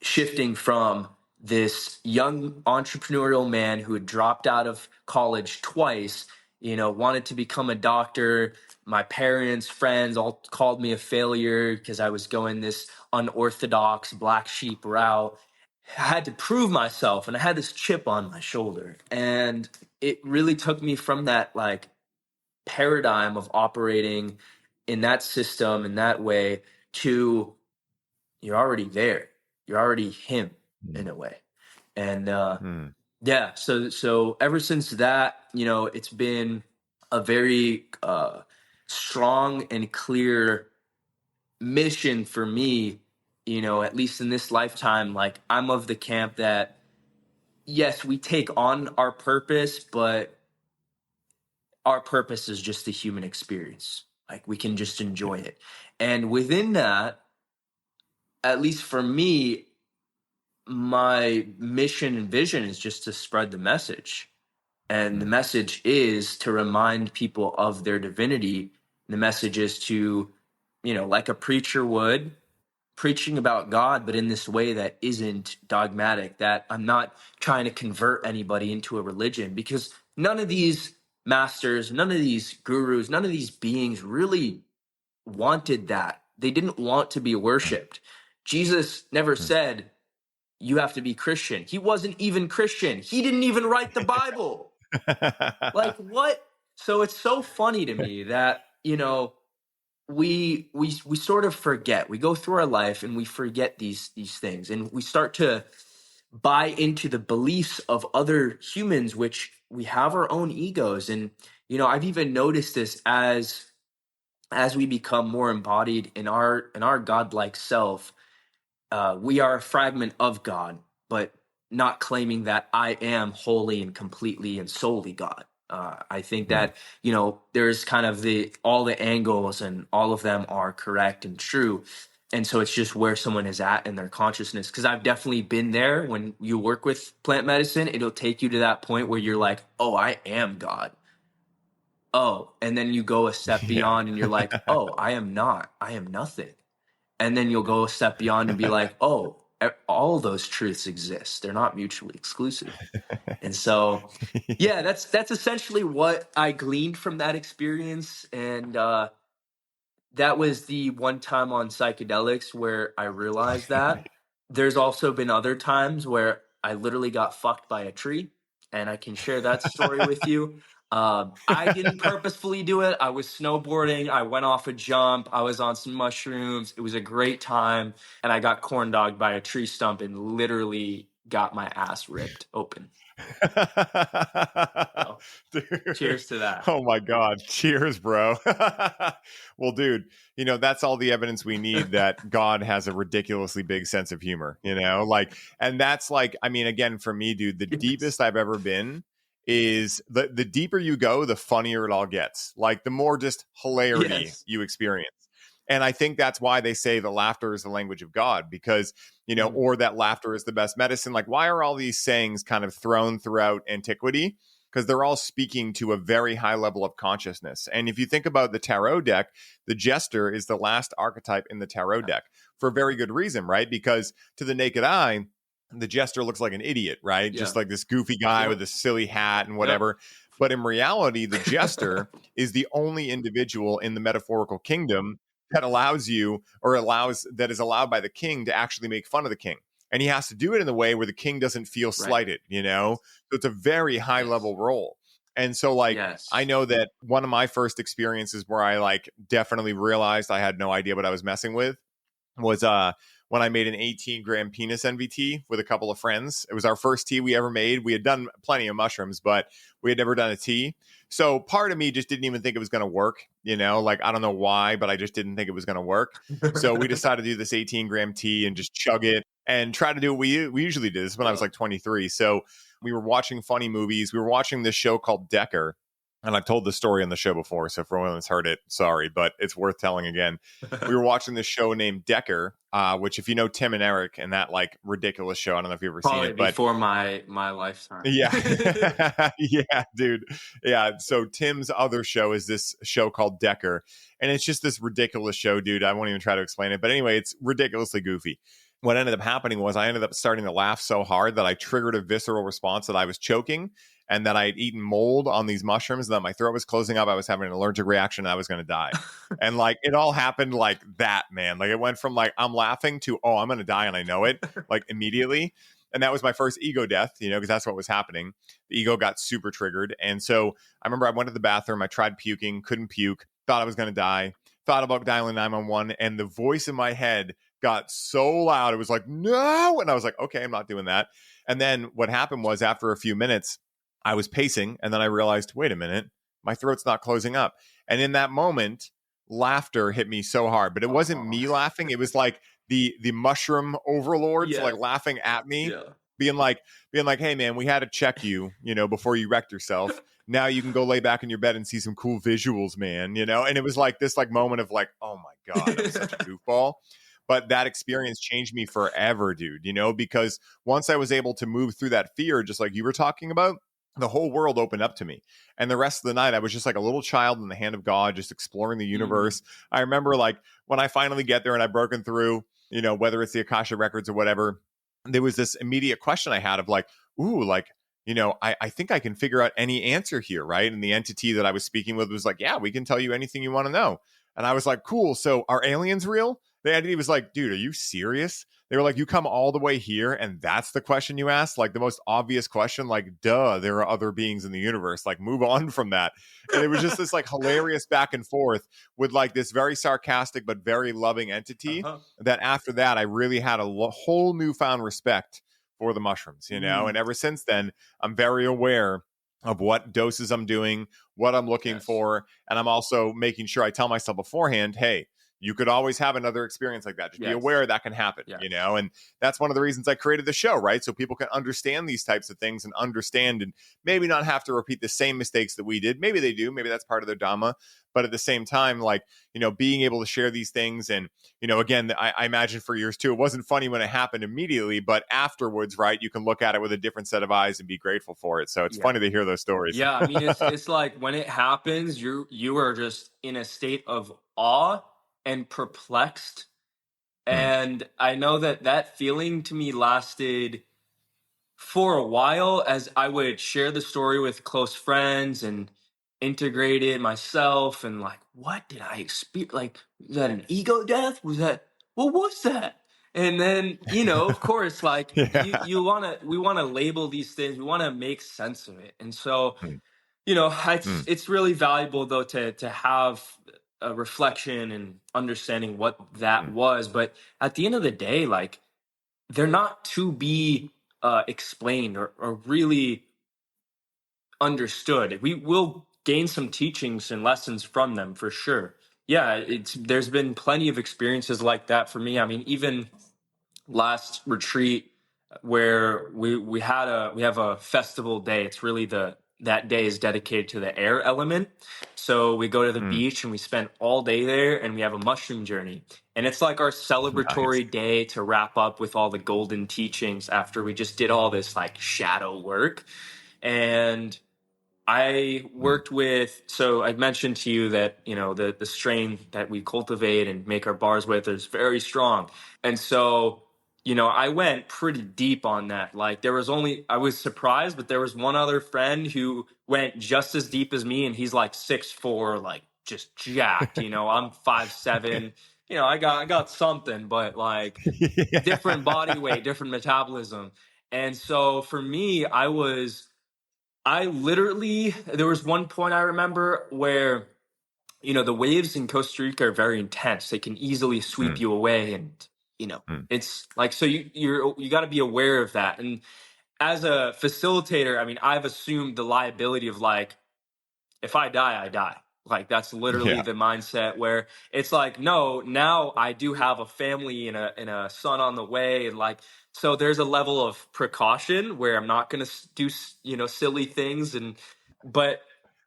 Shifting from this young entrepreneurial man who had dropped out of college twice, wanted to become a doctor. My parents, friends all called me a failure because I was going this unorthodox black sheep route. I had to prove myself, and I had this chip on my shoulder. And it really took me from that like paradigm of operating in that system in that way to, you're already there. You're already him in a way. And yeah, so ever since that, it's been a very strong and clear mission for me at least in this lifetime, like I'm of the camp that, yes, we take on our purpose, but our purpose is just the human experience. Like we can just enjoy it. And within that, at least for me, my mission and vision is just to spread the message. And the message is to remind people of their divinity. The message is to, like a preacher would, preaching about God, but in this way that isn't dogmatic, that I'm not trying to convert anybody into a religion, because none of these masters, none of these gurus, none of these beings really wanted that. They didn't want to be worshiped. Jesus never said, you have to be Christian. He wasn't even Christian. He didn't even write the Bible. Like what? So it's so funny to me that, we sort of forget. We go through our life and we forget these things, and we start to buy into the beliefs of other humans, which we have our own egos. And I've even noticed this as we become more embodied in our godlike self. We are a fragment of God, but not claiming that I am wholly and completely and solely God. I think that, there's kind of all the angles, and all of them are correct and true. And so it's just where someone is at in their consciousness. Because I've definitely been there. When you work with plant medicine, it'll take you to that point where you're like, oh, I am God. Oh, and then you go a step beyond and you're like, oh, I am not. I am nothing. And then you'll go a step beyond and be like, oh, all those truths exist. They're not mutually exclusive. And so, yeah, that's essentially what I gleaned from that experience. And that was the one time on psychedelics where I realized that. There's also been other times where I literally got fucked by a tree, and I can share that story with you. I didn't purposefully do it. I was snowboarding. I went off a jump. I was on some mushrooms. It was a great time. And I got corn dogged by a tree stump and literally got my ass ripped open. So, Dude. cheers to that. Oh my God. Cheers, bro. Well, dude, that's all the evidence we need that God has a ridiculously big sense of humor, and that's like, I mean, again, for me, dude, the deepest I've ever been is the deeper you go, the funnier it all gets. Like the more just hilarity you experience. And I think that's why they say the laughter is the language of God, because, or that laughter is the best medicine. Like, why are all these sayings kind of thrown throughout antiquity? Because they're all speaking to a very high level of consciousness. And if you think about the tarot deck, the jester is the last archetype in the tarot deck for a very good reason, right? Because to the naked eye, the jester looks like an idiot, right? Just like this goofy guy with a silly hat and whatever. But in reality, the jester is the only individual in the metaphorical kingdom that that is allowed by the king to actually make fun of the king. And he has to do it in the way where the king doesn't feel slighted, So it's a very high level role. And so I know that one of my first experiences where I definitely realized I had no idea what I was messing with was when I made an 18-gram penis NVT with a couple of friends. It was our first tea we ever made. We had done plenty of mushrooms, but we had never done a tea. So part of me just didn't even think it was going to work, I don't know why, but I just didn't think it was going to work. So we decided to do this 18-gram tea and just chug it and try to do what we usually did. This is when I was 23. So we were watching funny movies. We were watching this show called Decker. And I've told the story on the show before, so for anyone that's heard it, sorry, but it's worth telling again. We were watching this show named Decker, which if you know Tim and Eric and that ridiculous show, I don't know if you've ever seen it. But before my lifetime. Yeah. Yeah, dude. Yeah. So Tim's other show is this show called Decker. And it's just this ridiculous show, dude. I won't even try to explain it. But anyway, it's ridiculously goofy. What ended up happening was I ended up starting to laugh so hard that I triggered a visceral response that I was choking and that I had eaten mold on these mushrooms, and that my throat was closing up. I was having an allergic reaction. And I was going to die. And it all happened like that, man. It went from I'm laughing to, oh, I'm going to die. And I know it immediately. And that was my first ego death, because that's what was happening. The ego got super triggered. And so I remember I went to the bathroom. I tried puking, couldn't puke, thought I was going to die, thought about dialing 911. And the voice in my head got so loud. It was like, no. And I was like, okay, I'm not doing that. And then what happened was after a few minutes, I was pacing. And then I realized, wait a minute, my throat's not closing up. And in that moment, laughter hit me so hard, but it wasn't me laughing. It was like the mushroom overlords like laughing at me, being like, hey man, we had to check you, before you wrecked yourself. Now you can go lay back in your bed and see some cool visuals, man, and it was like this like moment of like, oh my God, I'm such a goofball. But that experience changed me forever, dude, because once I was able to move through that fear, just like you were talking about, the whole world opened up to me. And the rest of the night, I was just like a little child in the hand of God, just exploring the universe. I remember like when I finally get there and I've broken through, whether it's the Akasha records or whatever, there was this immediate question I had of like, ooh, like, I think I can figure out any answer here, right? And the entity that I was speaking with was like, yeah, we can tell you anything you want to know. And I was like, cool. So are aliens real? The entity was like, dude, are you serious? They were like, you come all the way here and that's the question you asked? Like the most obvious question, like, duh, there are other beings in the universe. Like move on from that. And it was just this like hilarious back and forth with like this very sarcastic but very loving entity that after that, I really had a whole newfound respect for the mushrooms, and ever since then, I'm very aware of what doses I'm doing, what I'm looking for. And I'm also making sure I tell myself beforehand, hey, you could always have another experience like that. Just be aware that can happen, and that's one of the reasons I created the show, right? So people can understand these types of things and understand and maybe not have to repeat the same mistakes that we did. Maybe they do. Maybe that's part of their Dhamma. But at the same time, like, being able to share these things and, again, I imagine for years too, it wasn't funny when it happened immediately, but afterwards, right, you can look at it with a different set of eyes and be grateful for it. So it's funny to hear those stories. Yeah, I mean, it's like when it happens, you are just in a state of awe and perplexed. And I know that feeling to me lasted for a while as I would share the story with close friends and integrate it myself and like, what did I experience? Like, was that an ego death? What was that? And then, of course, like we want to label these things. We want to make sense of it. And so, it's really valuable though to have a reflection and understanding what that was. But at the end of the day, like they're not to be explained or really understood. We will gain some teachings and lessons from them for sure. Yeah, there's been plenty of experiences like that for me. I mean, even last retreat where we have a festival day. It's really that day is dedicated to the air element. So we go to the beach and we spend all day there and we have a mushroom journey. And it's like our celebratory day to wrap up with all the golden teachings after we just did all this like shadow work. And I worked with, so I mentioned to you that, the strain that we cultivate and make our bars with is very strong. And so, I went pretty deep on that. Like I was surprised, but there was one other friend who went just as deep as me and he's like 6'4", like just jacked, I'm 5'7", I got something, but like different body weight, different metabolism. And so for me, there was one point I remember where, the waves in Costa Rica are very intense. They can easily sweep you away. And, it's like, so you got to be aware of that. And as a facilitator, I mean, I've assumed the liability of like, if I die, I die. Like that's literally the mindset where it's like, no, now I do have a family and a son on the way. And like, so there's a level of precaution where I'm not going to do, silly things. But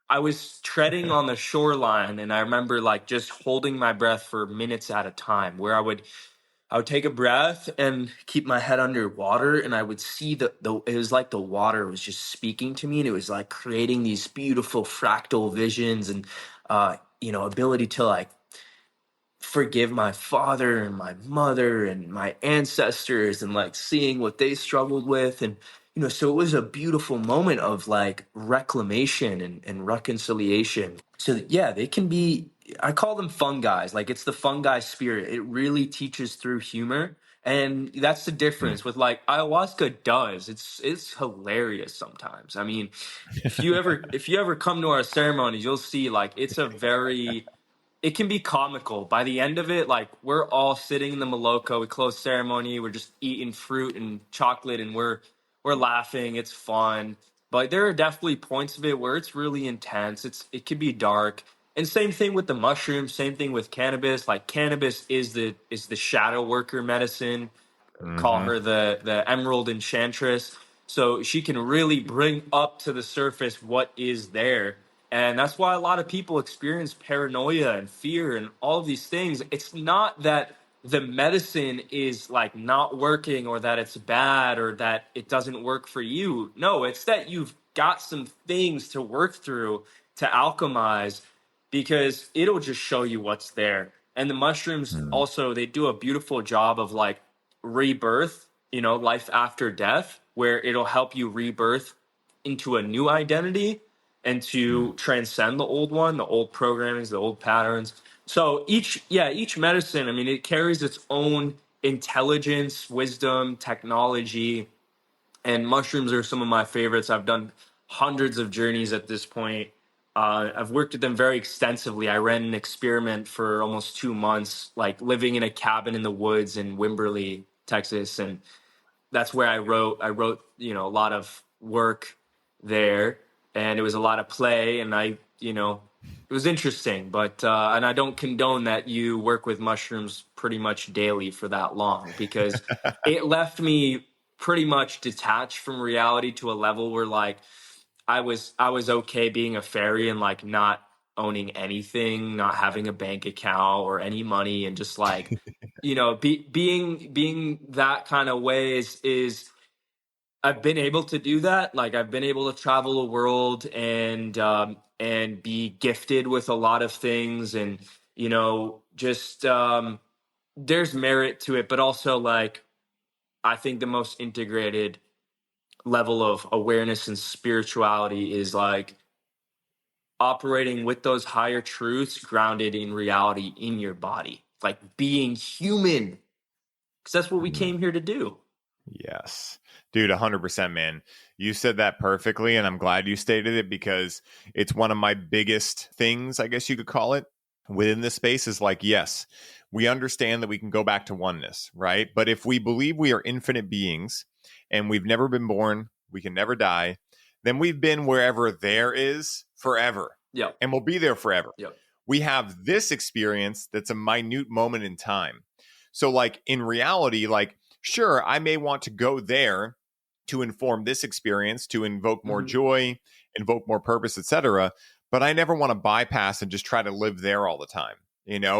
I was treading on the shoreline and I remember like just holding my breath for minutes at a time where I would take a breath and keep my head underwater and I would see it was like the water was just speaking to me and it was like creating these beautiful fractal visions and ability to like forgive my father and my mother and my ancestors and like seeing what they struggled with. And so it was a beautiful moment of like reclamation and reconciliation. So yeah, they can be, I call them fungi. Like it's the fungi spirit. It really teaches through humor. And that's the difference with like ayahuasca does. It's hilarious sometimes. I mean, if you ever come to our ceremonies, you'll see like it can be comical. By the end of it, like we're all sitting in the Maloka, we close ceremony, we're just eating fruit and chocolate and we're laughing, it's fun. But there are definitely points of it where it's really intense. It could be dark. And same thing with the mushrooms, same thing with cannabis. Like cannabis is the shadow worker medicine. Call Mm-hmm. her the Emerald Enchantress. So she can really bring up to the surface what is there. And that's why a lot of people experience paranoia and fear and all of these things. It's not that the medicine is like not working or that it's bad or that it doesn't work for you. No, it's that you've got some things to work through to alchemize, because it'll just show you what's there. And the mushrooms also, they do a beautiful job of like rebirth, life after death, where it'll help you rebirth into a new identity and to transcend the old one, the old programmings, the old patterns. So each medicine, I mean, it carries its own intelligence, wisdom, technology, and mushrooms are some of my favorites. I've done hundreds of journeys at this point. I've worked with them very extensively. I ran an experiment for almost 2 months, like living in a cabin in the woods in Wimberley, Texas, and that's where I wrote a lot of work there, and it was a lot of play, and it was interesting, but and I don't condone that you work with mushrooms pretty much daily for that long, because it left me pretty much detached from reality to a level where like I was okay being a fairy and like not owning anything, not having a bank account or any money, and just like being that kind of way is I've been able to do that. Like I've been able to travel the world and be gifted with a lot of things, and just there's merit to it, but also like I think the most integrated level of awareness and spirituality is like operating with those higher truths grounded in reality in your body, like being human, because that's what we came here to do. Yes. Dude, 100%, man. You said that perfectly, and I'm glad you stated it, because it's one of my biggest things, I guess you could call it, within this space is like, yes, we understand that we can go back to oneness, right? But if we believe we are infinite beings and we've never been born, we can never die, then we've been wherever there is forever. Yeah. And we'll be there forever. Yeah. We have this experience that's a minute moment in time. So like in reality, like, sure, I may want to go there to inform this experience, to invoke more joy, invoke more purpose, etc. But I never want to bypass and just try to live there all the time,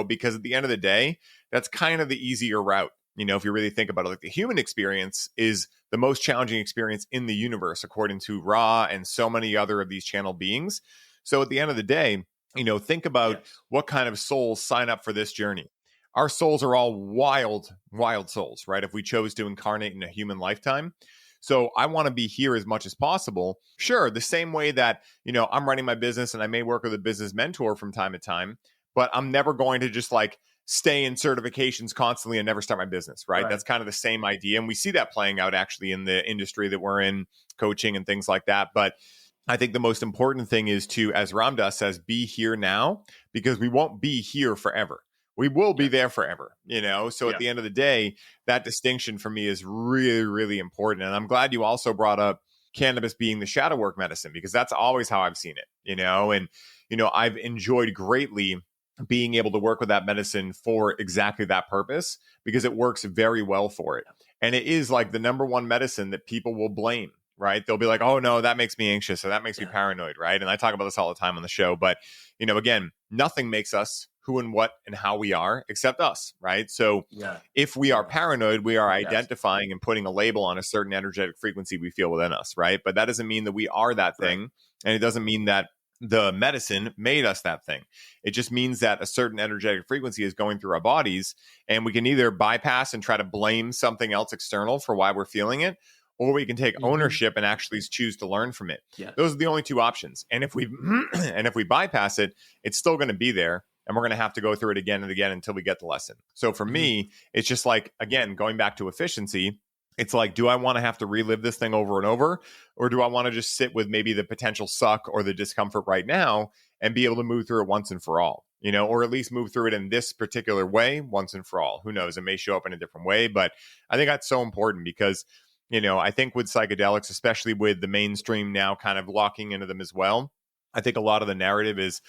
because at the end of the day, that's kind of the easier route. If you really think about it, like the human experience is the most challenging experience in the universe, according to Ra and so many other of these channel beings. So at the end of the day, think about what kind of souls sign up for this journey. Our souls are all wild, wild souls, right? If we chose to incarnate in a human lifetime. So I want to be here as much as possible. Sure, the same way that, I'm running my business and I may work with a business mentor from time to time, but I'm never going to just like stay in certifications constantly and never start my business, right? That's kind of the same idea. And we see that playing out actually in the industry that we're in, coaching and things like that. But I think the most important thing is to, as Ramdas says, be here now, because we won't be here forever. We will be there forever, So at the end of the day, that distinction for me is really, really important. And I'm glad you also brought up cannabis being the shadow work medicine, because that's always how I've seen it, And, I've enjoyed greatly being able to work with that medicine for exactly that purpose, because it works very well for it. And it is like the number one medicine that people will blame, right? They'll be like, oh no, that makes me anxious, or that makes me paranoid, right? And I talk about this all the time on the show, but, again, nothing makes us who and what and how we are except us, right? So if we are paranoid, we are identifying and putting a label on a certain energetic frequency we feel within us, right? But that doesn't mean that we are that thing. And it doesn't mean that the medicine made us that thing. It just means that a certain energetic frequency is going through our bodies, and we can either bypass and try to blame something else external for why we're feeling it, or we can take ownership and actually choose to learn from it. Those are the only two options. And if we bypass it, it's still going to be there. And we're going to have to go through it again and again until we get the lesson. So for me, it's just like, again, going back to efficiency, it's like, do I want to have to relive this thing over and over? Or do I want to just sit with maybe the potential suck or the discomfort right now and be able to move through it once and for all, or at least move through it in this particular way once and for all? Who knows? It may show up in a different way. But I think that's so important, because, I think with psychedelics, especially with the mainstream now kind of locking into them as well, I think a lot of the narrative is,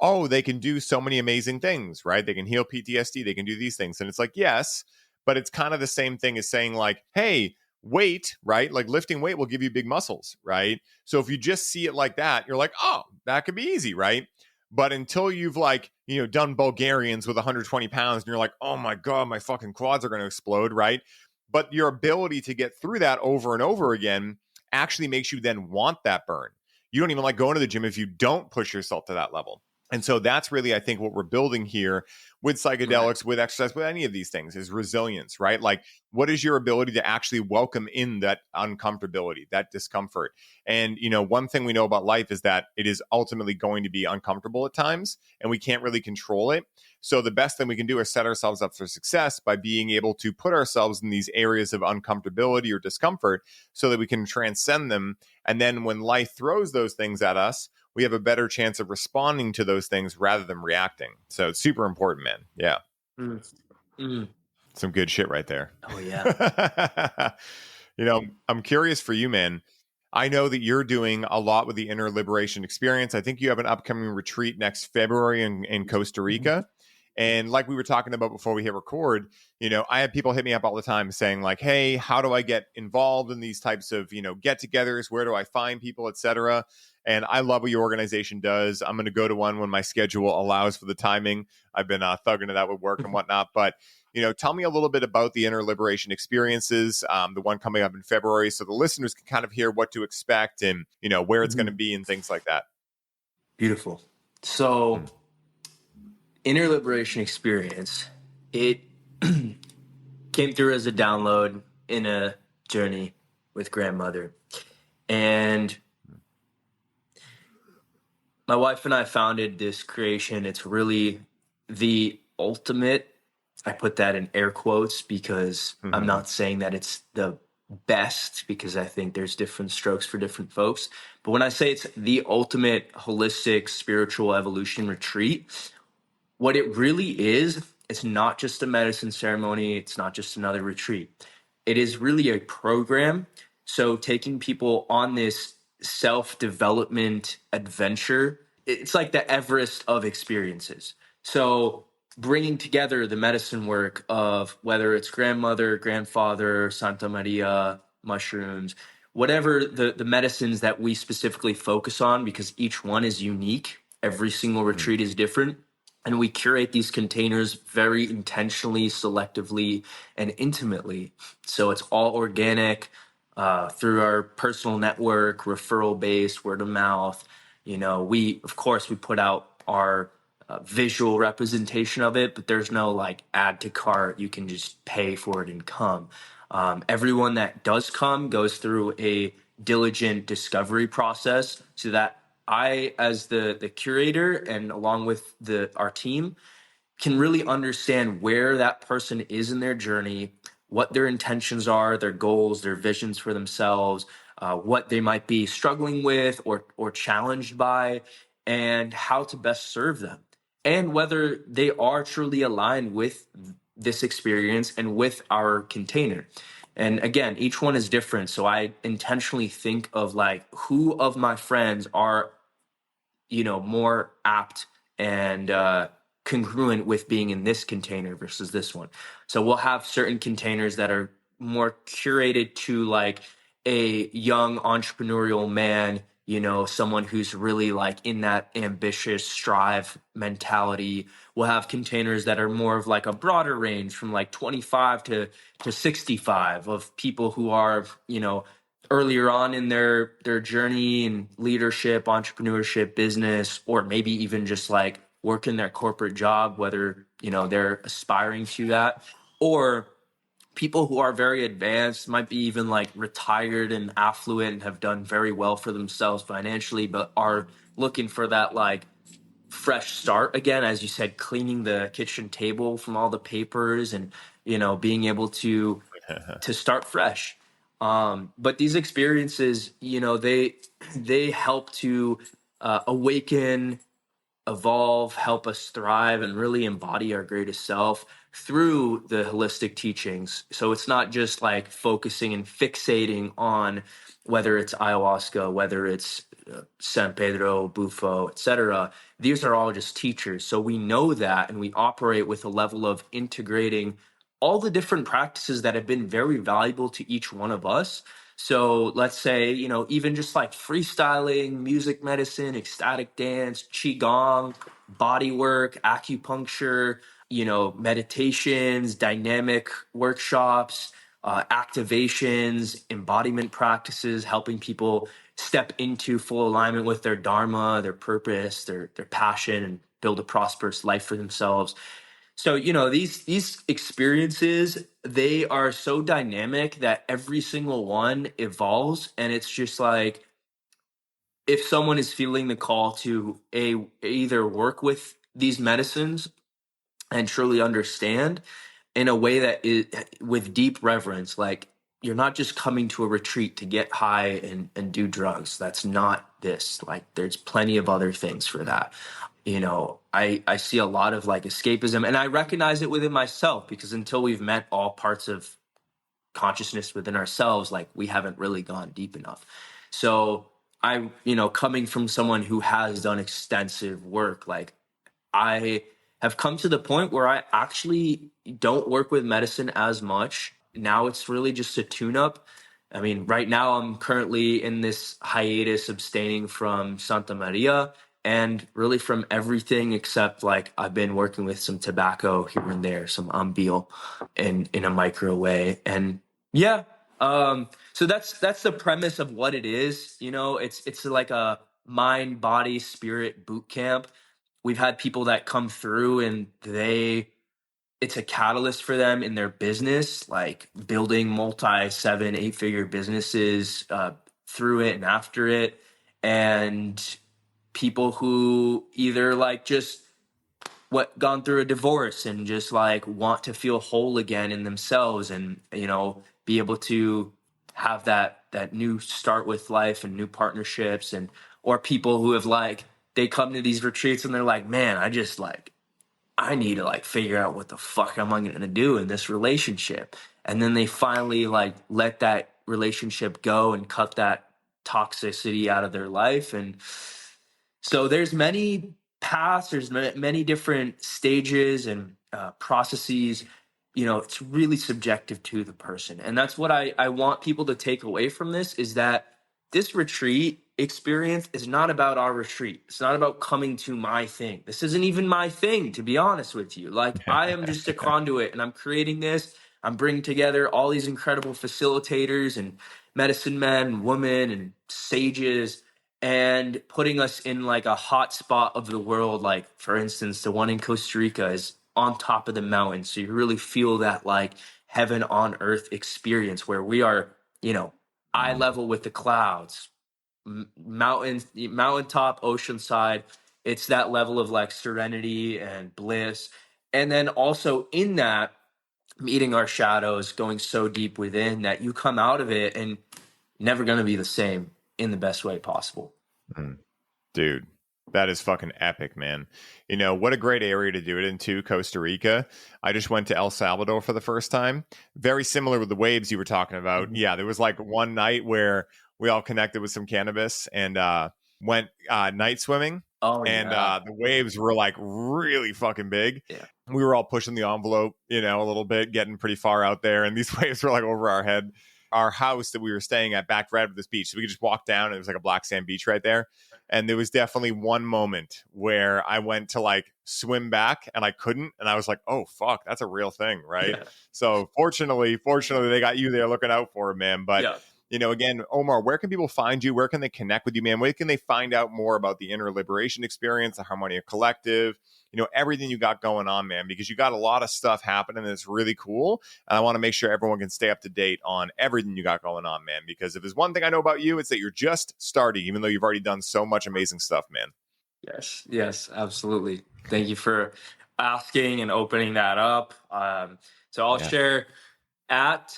oh, they can do so many amazing things, right? They can heal PTSD, they can do these things. And it's like, yes, but it's kind of the same thing as saying like, hey, weight, right? Like lifting weight will give you big muscles, right? So if you just see it like that, you're like, oh, that could be easy, right? But until you've like, done Bulgarians with 120 pounds and you're like, oh my God, my fucking quads are going to explode, right? But your ability to get through that over and over again actually makes you then want that burn. You don't even like going to the gym if you don't push yourself to that level. And so that's really, I think, what we're building here with psychedelics, with exercise, with any of these things is resilience, right? Like, what is your ability to actually welcome in that uncomfortability, that discomfort? And, one thing we know about life is that it is ultimately going to be uncomfortable at times, and we can't really control it. So the best thing we can do is set ourselves up for success by being able to put ourselves in these areas of uncomfortability or discomfort so that we can transcend them. And then when life throws those things at us, we have a better chance of responding to those things rather than reacting. So it's super important, man. Yeah. Some good shit right there. Oh, yeah. I'm curious for you, man. I know that you're doing a lot with the Inner Liberation Experience. I think you have an upcoming retreat next February in Costa Rica. And like we were talking about before we hit record, I have people hit me up all the time saying like, hey, how do I get involved in these types of, get-togethers? Where do I find people, et cetera? And I love what your organization does. I'm going to go to one when my schedule allows for the timing. I've been thugging it out with work and whatnot. But, tell me a little bit about the Inner Liberation Experiences, the one coming up in February, so the listeners can kind of hear what to expect and, where it's going to be and things like that. Beautiful. So Inner Liberation Experience, it came through as a download in a journey with grandmother. And my wife and I founded this creation. It's really the ultimate. I put that in air quotes because I'm not saying that it's the best, because I think there's different strokes for different folks. But when I say it's the ultimate holistic spiritual evolution retreat, what it really is, it's not just a medicine ceremony. It's not just another retreat. It is really a program. So taking people on this self-development adventure, it's like the Everest of experiences. So bringing together the medicine work of whether it's grandmother, grandfather, Santa Maria, mushrooms, whatever the medicines that we specifically focus on, because each one is unique. Every single retreat is different. And we curate these containers very intentionally, selectively, and intimately. So it's all organic through our personal network, referral based, word of mouth. We put out our visual representation of it, but there's no like add to cart. You can just pay for it and come. Everyone that does come goes through a diligent discovery process so that I, as the curator, and along with our team, can really understand where that person is in their journey, what their intentions are, their goals, their visions for themselves, what they might be struggling with or challenged by, and how to best serve them, and whether they are truly aligned with this experience and with our container. And again, each one is different. So I intentionally think of like, who of my friends are more apt and congruent with being in this container versus this one. So we'll have certain containers that are more curated to like a young entrepreneurial man, someone who's really like in that ambitious strive mentality. We'll have containers that are more of like a broader range from like 25 to 65 of people who are, earlier on in their journey in leadership, entrepreneurship, business, or maybe even just like working their corporate job, whether, they're aspiring to that, or people who are very advanced, might be even like retired and affluent and have done very well for themselves financially, but are looking for that like fresh start again, as you said, cleaning the kitchen table from all the papers and, being able to start fresh. But these experiences, they help to awaken evolve, help us thrive, and really embody our greatest self through the holistic teachings. So it's not just like focusing and fixating on whether it's ayahuasca, whether it's San Pedro, Bufo, etc. These are all just teachers. So we know that, and we operate with a level of integrating all the different practices that have been very valuable to each one of us. So let's say, even just like freestyling, music medicine, ecstatic dance, qigong, body work, acupuncture, meditations, dynamic workshops, activations, embodiment practices, helping people step into full alignment with their dharma, their purpose, their passion, and build a prosperous life for themselves. So, these experiences, they are so dynamic that every single one evolves. And it's just like, if someone is feeling the call to either work with these medicines and truly understand in a way that is with deep reverence, like, you're not just coming to a retreat to get high and do drugs. That's not this. Like, there's plenty of other things for that. I see a lot of like escapism, and I recognize it within myself, because until we've met all parts of consciousness within ourselves, like, we haven't really gone deep enough. So coming from someone who has done extensive work, like, I have come to the point where I actually don't work with medicine as much. Now it's really just a tune up. I mean, right now I'm currently in this hiatus, abstaining from Santa Maria and really from everything except, like, I've been working with some tobacco here and there, some ambil in a micro way. And yeah, so that's the premise of what it is. It's like a mind, body, spirit boot camp. We've had people that come through and it's a catalyst for them in their business, like building multi 7, 8 figure businesses through it and after it. And people who either like just gone through a divorce and just like want to feel whole again in themselves, and be able to have that new start with life and new partnerships. And or people who have like, they come to these retreats and they're like, man, I need to like figure out what the fuck am I going to do in this relationship. And then they finally like let that relationship go and cut that toxicity out of their life. And so there's many paths, there's many different stages and processes. It's really subjective to the person. And that's what I want people to take away from this, is that this retreat experience is not about our retreat. It's not about coming to my thing. This isn't even my thing, to be honest with you. Like, I am just a conduit, and I'm creating this. I'm bringing together all these incredible facilitators and medicine men and women and sages, and putting us in like a hot spot of the world. Like, for instance, the one in Costa Rica is on top of the mountain. So you really feel that like heaven on earth experience, where we are, eye level with the clouds, mountaintop, oceanside. It's that level of like serenity and bliss. And then also in that, meeting our shadows, going so deep within that you come out of it and never going to be the same in the best way possible. Dude, that is fucking epic, man. What a great area to do it in too, Costa Rica. I just went to El Salvador for the first time. Very similar with the waves you were talking about. Mm-hmm. Yeah, there was like one night where we all connected with some cannabis and went night swimming. Oh, and yeah. The waves were like really fucking big. Yeah. We were all pushing the envelope, a little bit, getting pretty far out there. And these waves were like over our head. Our house that we were staying at backed right up this beach. So we could just walk down and it was like a black sand beach right there. And there was definitely one moment where I went to like swim back and I couldn't. And I was like, oh, fuck, that's a real thing, right? Yeah. So fortunately, they got you there looking out for it, man. But, again, Omar, where can people find you? Where can they connect with you, man? Where can they find out more about the Inner Liberation Experience, the Harmonia Collective, everything you got going on, man? Because you got a lot of stuff happening that's really cool. And I want to make sure everyone can stay up to date on everything you got going on, man. Because if there's one thing I know about you, it's that you're just starting, even though you've already done so much amazing stuff, man. Yes, absolutely. Thank you for asking and opening that up. So I'll share at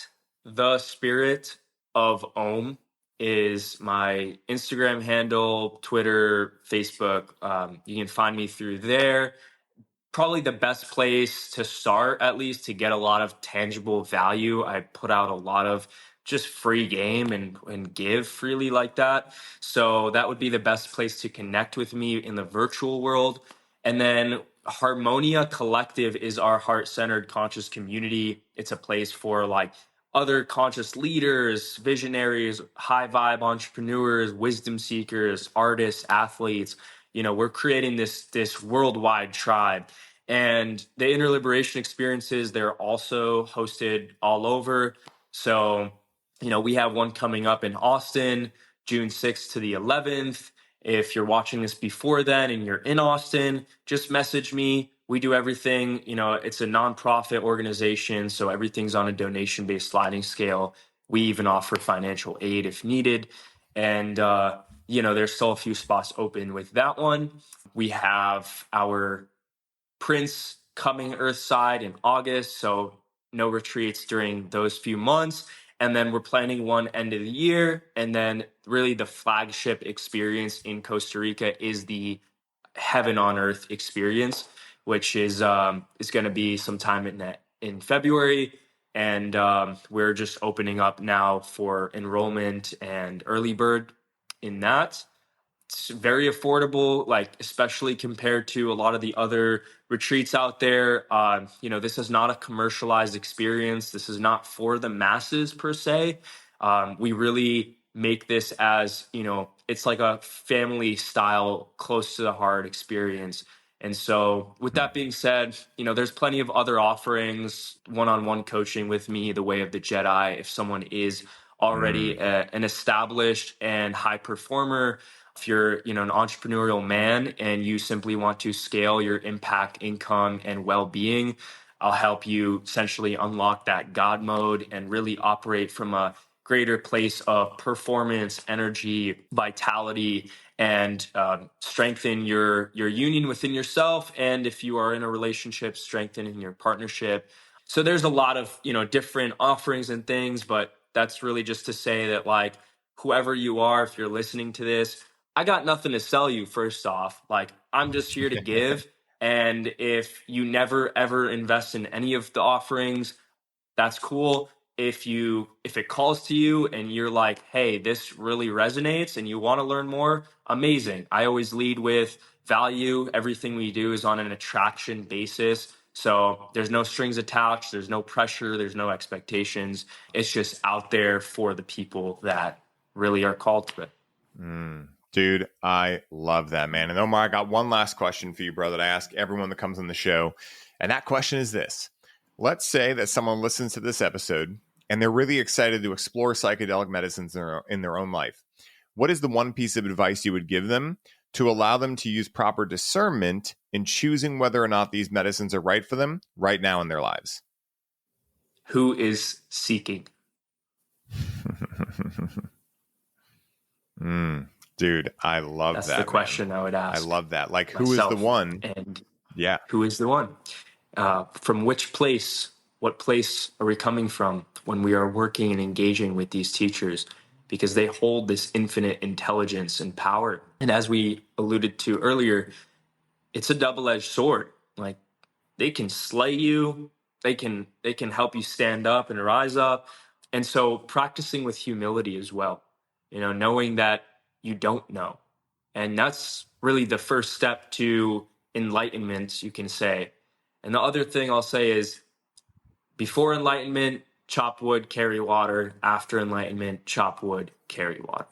the Spirit of Om is my Instagram handle, Twitter, Facebook. You can find me through there. Probably the best place to start, at least to get a lot of tangible value. I put out a lot of just free game and give freely like that. So that would be the best place to connect with me in the virtual world. And then Harmonia Collective is our heart-centered conscious community. It's a place for like other conscious leaders, visionaries, high vibe entrepreneurs, wisdom seekers, artists, athletes. We're creating this worldwide tribe. And the inner liberation experiences, they're also hosted all over. So, we have one coming up in Austin, June 6th to the 11th. If you're watching this before then and you're in Austin, just message me. We do everything. It's a nonprofit organization, so everything's on a donation-based sliding scale. We even offer financial aid if needed. And, there's still a few spots open with that one. We have our Prince coming Earthside in August, so no retreats during those few months. And then we're planning one end of the year. And then really the flagship experience in Costa Rica is the Heaven on Earth experience, which is going to be sometime in February. And we're just opening up now for enrollment and early bird in that. It's very affordable, like especially compared to a lot of the other retreats out there. This is not a commercialized experience. This is not for the masses per se. We really make this as, it's like a family style, close to the heart experience. And so with that being said, there's plenty of other offerings, one-on-one coaching with me, the way of the Jedi. If someone is already an established and high performer, if you're, an entrepreneurial man and you simply want to scale your impact, income, and well-being, I'll help you essentially unlock that God mode and really operate from a greater place of performance, energy, vitality, and strengthen your union within yourself. And if you are in a relationship, strengthening your partnership. So there's a lot of, different offerings and things, but that's really just to say that, like, whoever you are, if you're listening to this, I got nothing to sell you, first off. Like, I'm just here to give. And if you never, ever invest in any of the offerings, that's cool. If it calls to you and you're like, hey, this really resonates and you want to learn more, amazing. I always lead with value. Everything we do is on an attraction basis. So there's no strings attached. There's no pressure. There's no expectations. It's just out there for the people that really are called to it. Dude, I love that, man. And Omar, I got one last question for you, bro, that I ask everyone that comes on the show. And that question is this. Let's say that someone listens to this episode and they're really excited to explore psychedelic medicines in their own life. What is the one piece of advice you would give them to allow them to use proper discernment in choosing whether or not these medicines are right for them right now in their lives? Who is seeking? Dude, I love that. That's the question I would ask. I love that. Like, who is the one? And yeah, who is the one? From which place? What place are we coming from when we are working and engaging with these teachers? Because they hold this infinite intelligence and power. And as we alluded to earlier, it's a double-edged sword. Like, they can slay you. They can help you stand up and rise up. And so practicing with humility as well, knowing that you don't know. And that's really the first step to enlightenment, you can say. And the other thing I'll say is, before enlightenment, chop wood, carry water. After enlightenment, chop wood, carry water.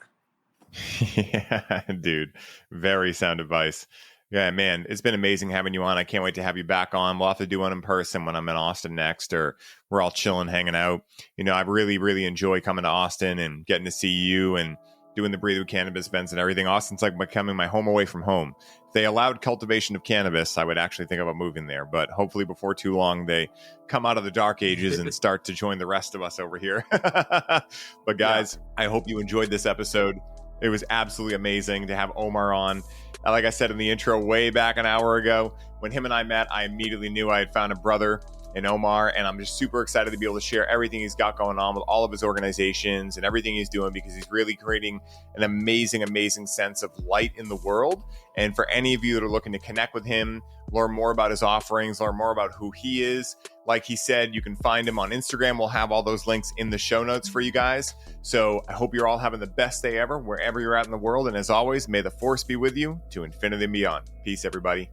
Yeah, dude. Very sound advice. Yeah, man, it's been amazing having you on. I can't wait to have you back on. We'll have to do one in person when I'm in Austin next, or we're all chilling, hanging out. I really, really enjoy coming to Austin and getting to see you and doing the Breathe with Cannabis events and everything. Austin's like becoming my home away from home. If they allowed cultivation of cannabis, I would actually think about moving there. But hopefully before too long, they come out of the dark ages and start to join the rest of us over here. But guys, I hope you enjoyed this episode. It was absolutely amazing to have Omar on. Like I said in the intro way back an hour ago, when him and I met, I immediately knew I had found a brother and Omar, and I'm just super excited to be able to share everything he's got going on with all of his organizations and everything he's doing, because he's really creating an amazing, amazing sense of light in the world. And for any of you that are looking to connect with him, learn more about his offerings, learn more about who he is, like he said, you can find him on Instagram. We'll have all those links in the show notes for you guys. So I hope you're all having the best day ever, wherever you're at in the world. And as always, may the force be with you to infinity and beyond. Peace, everybody.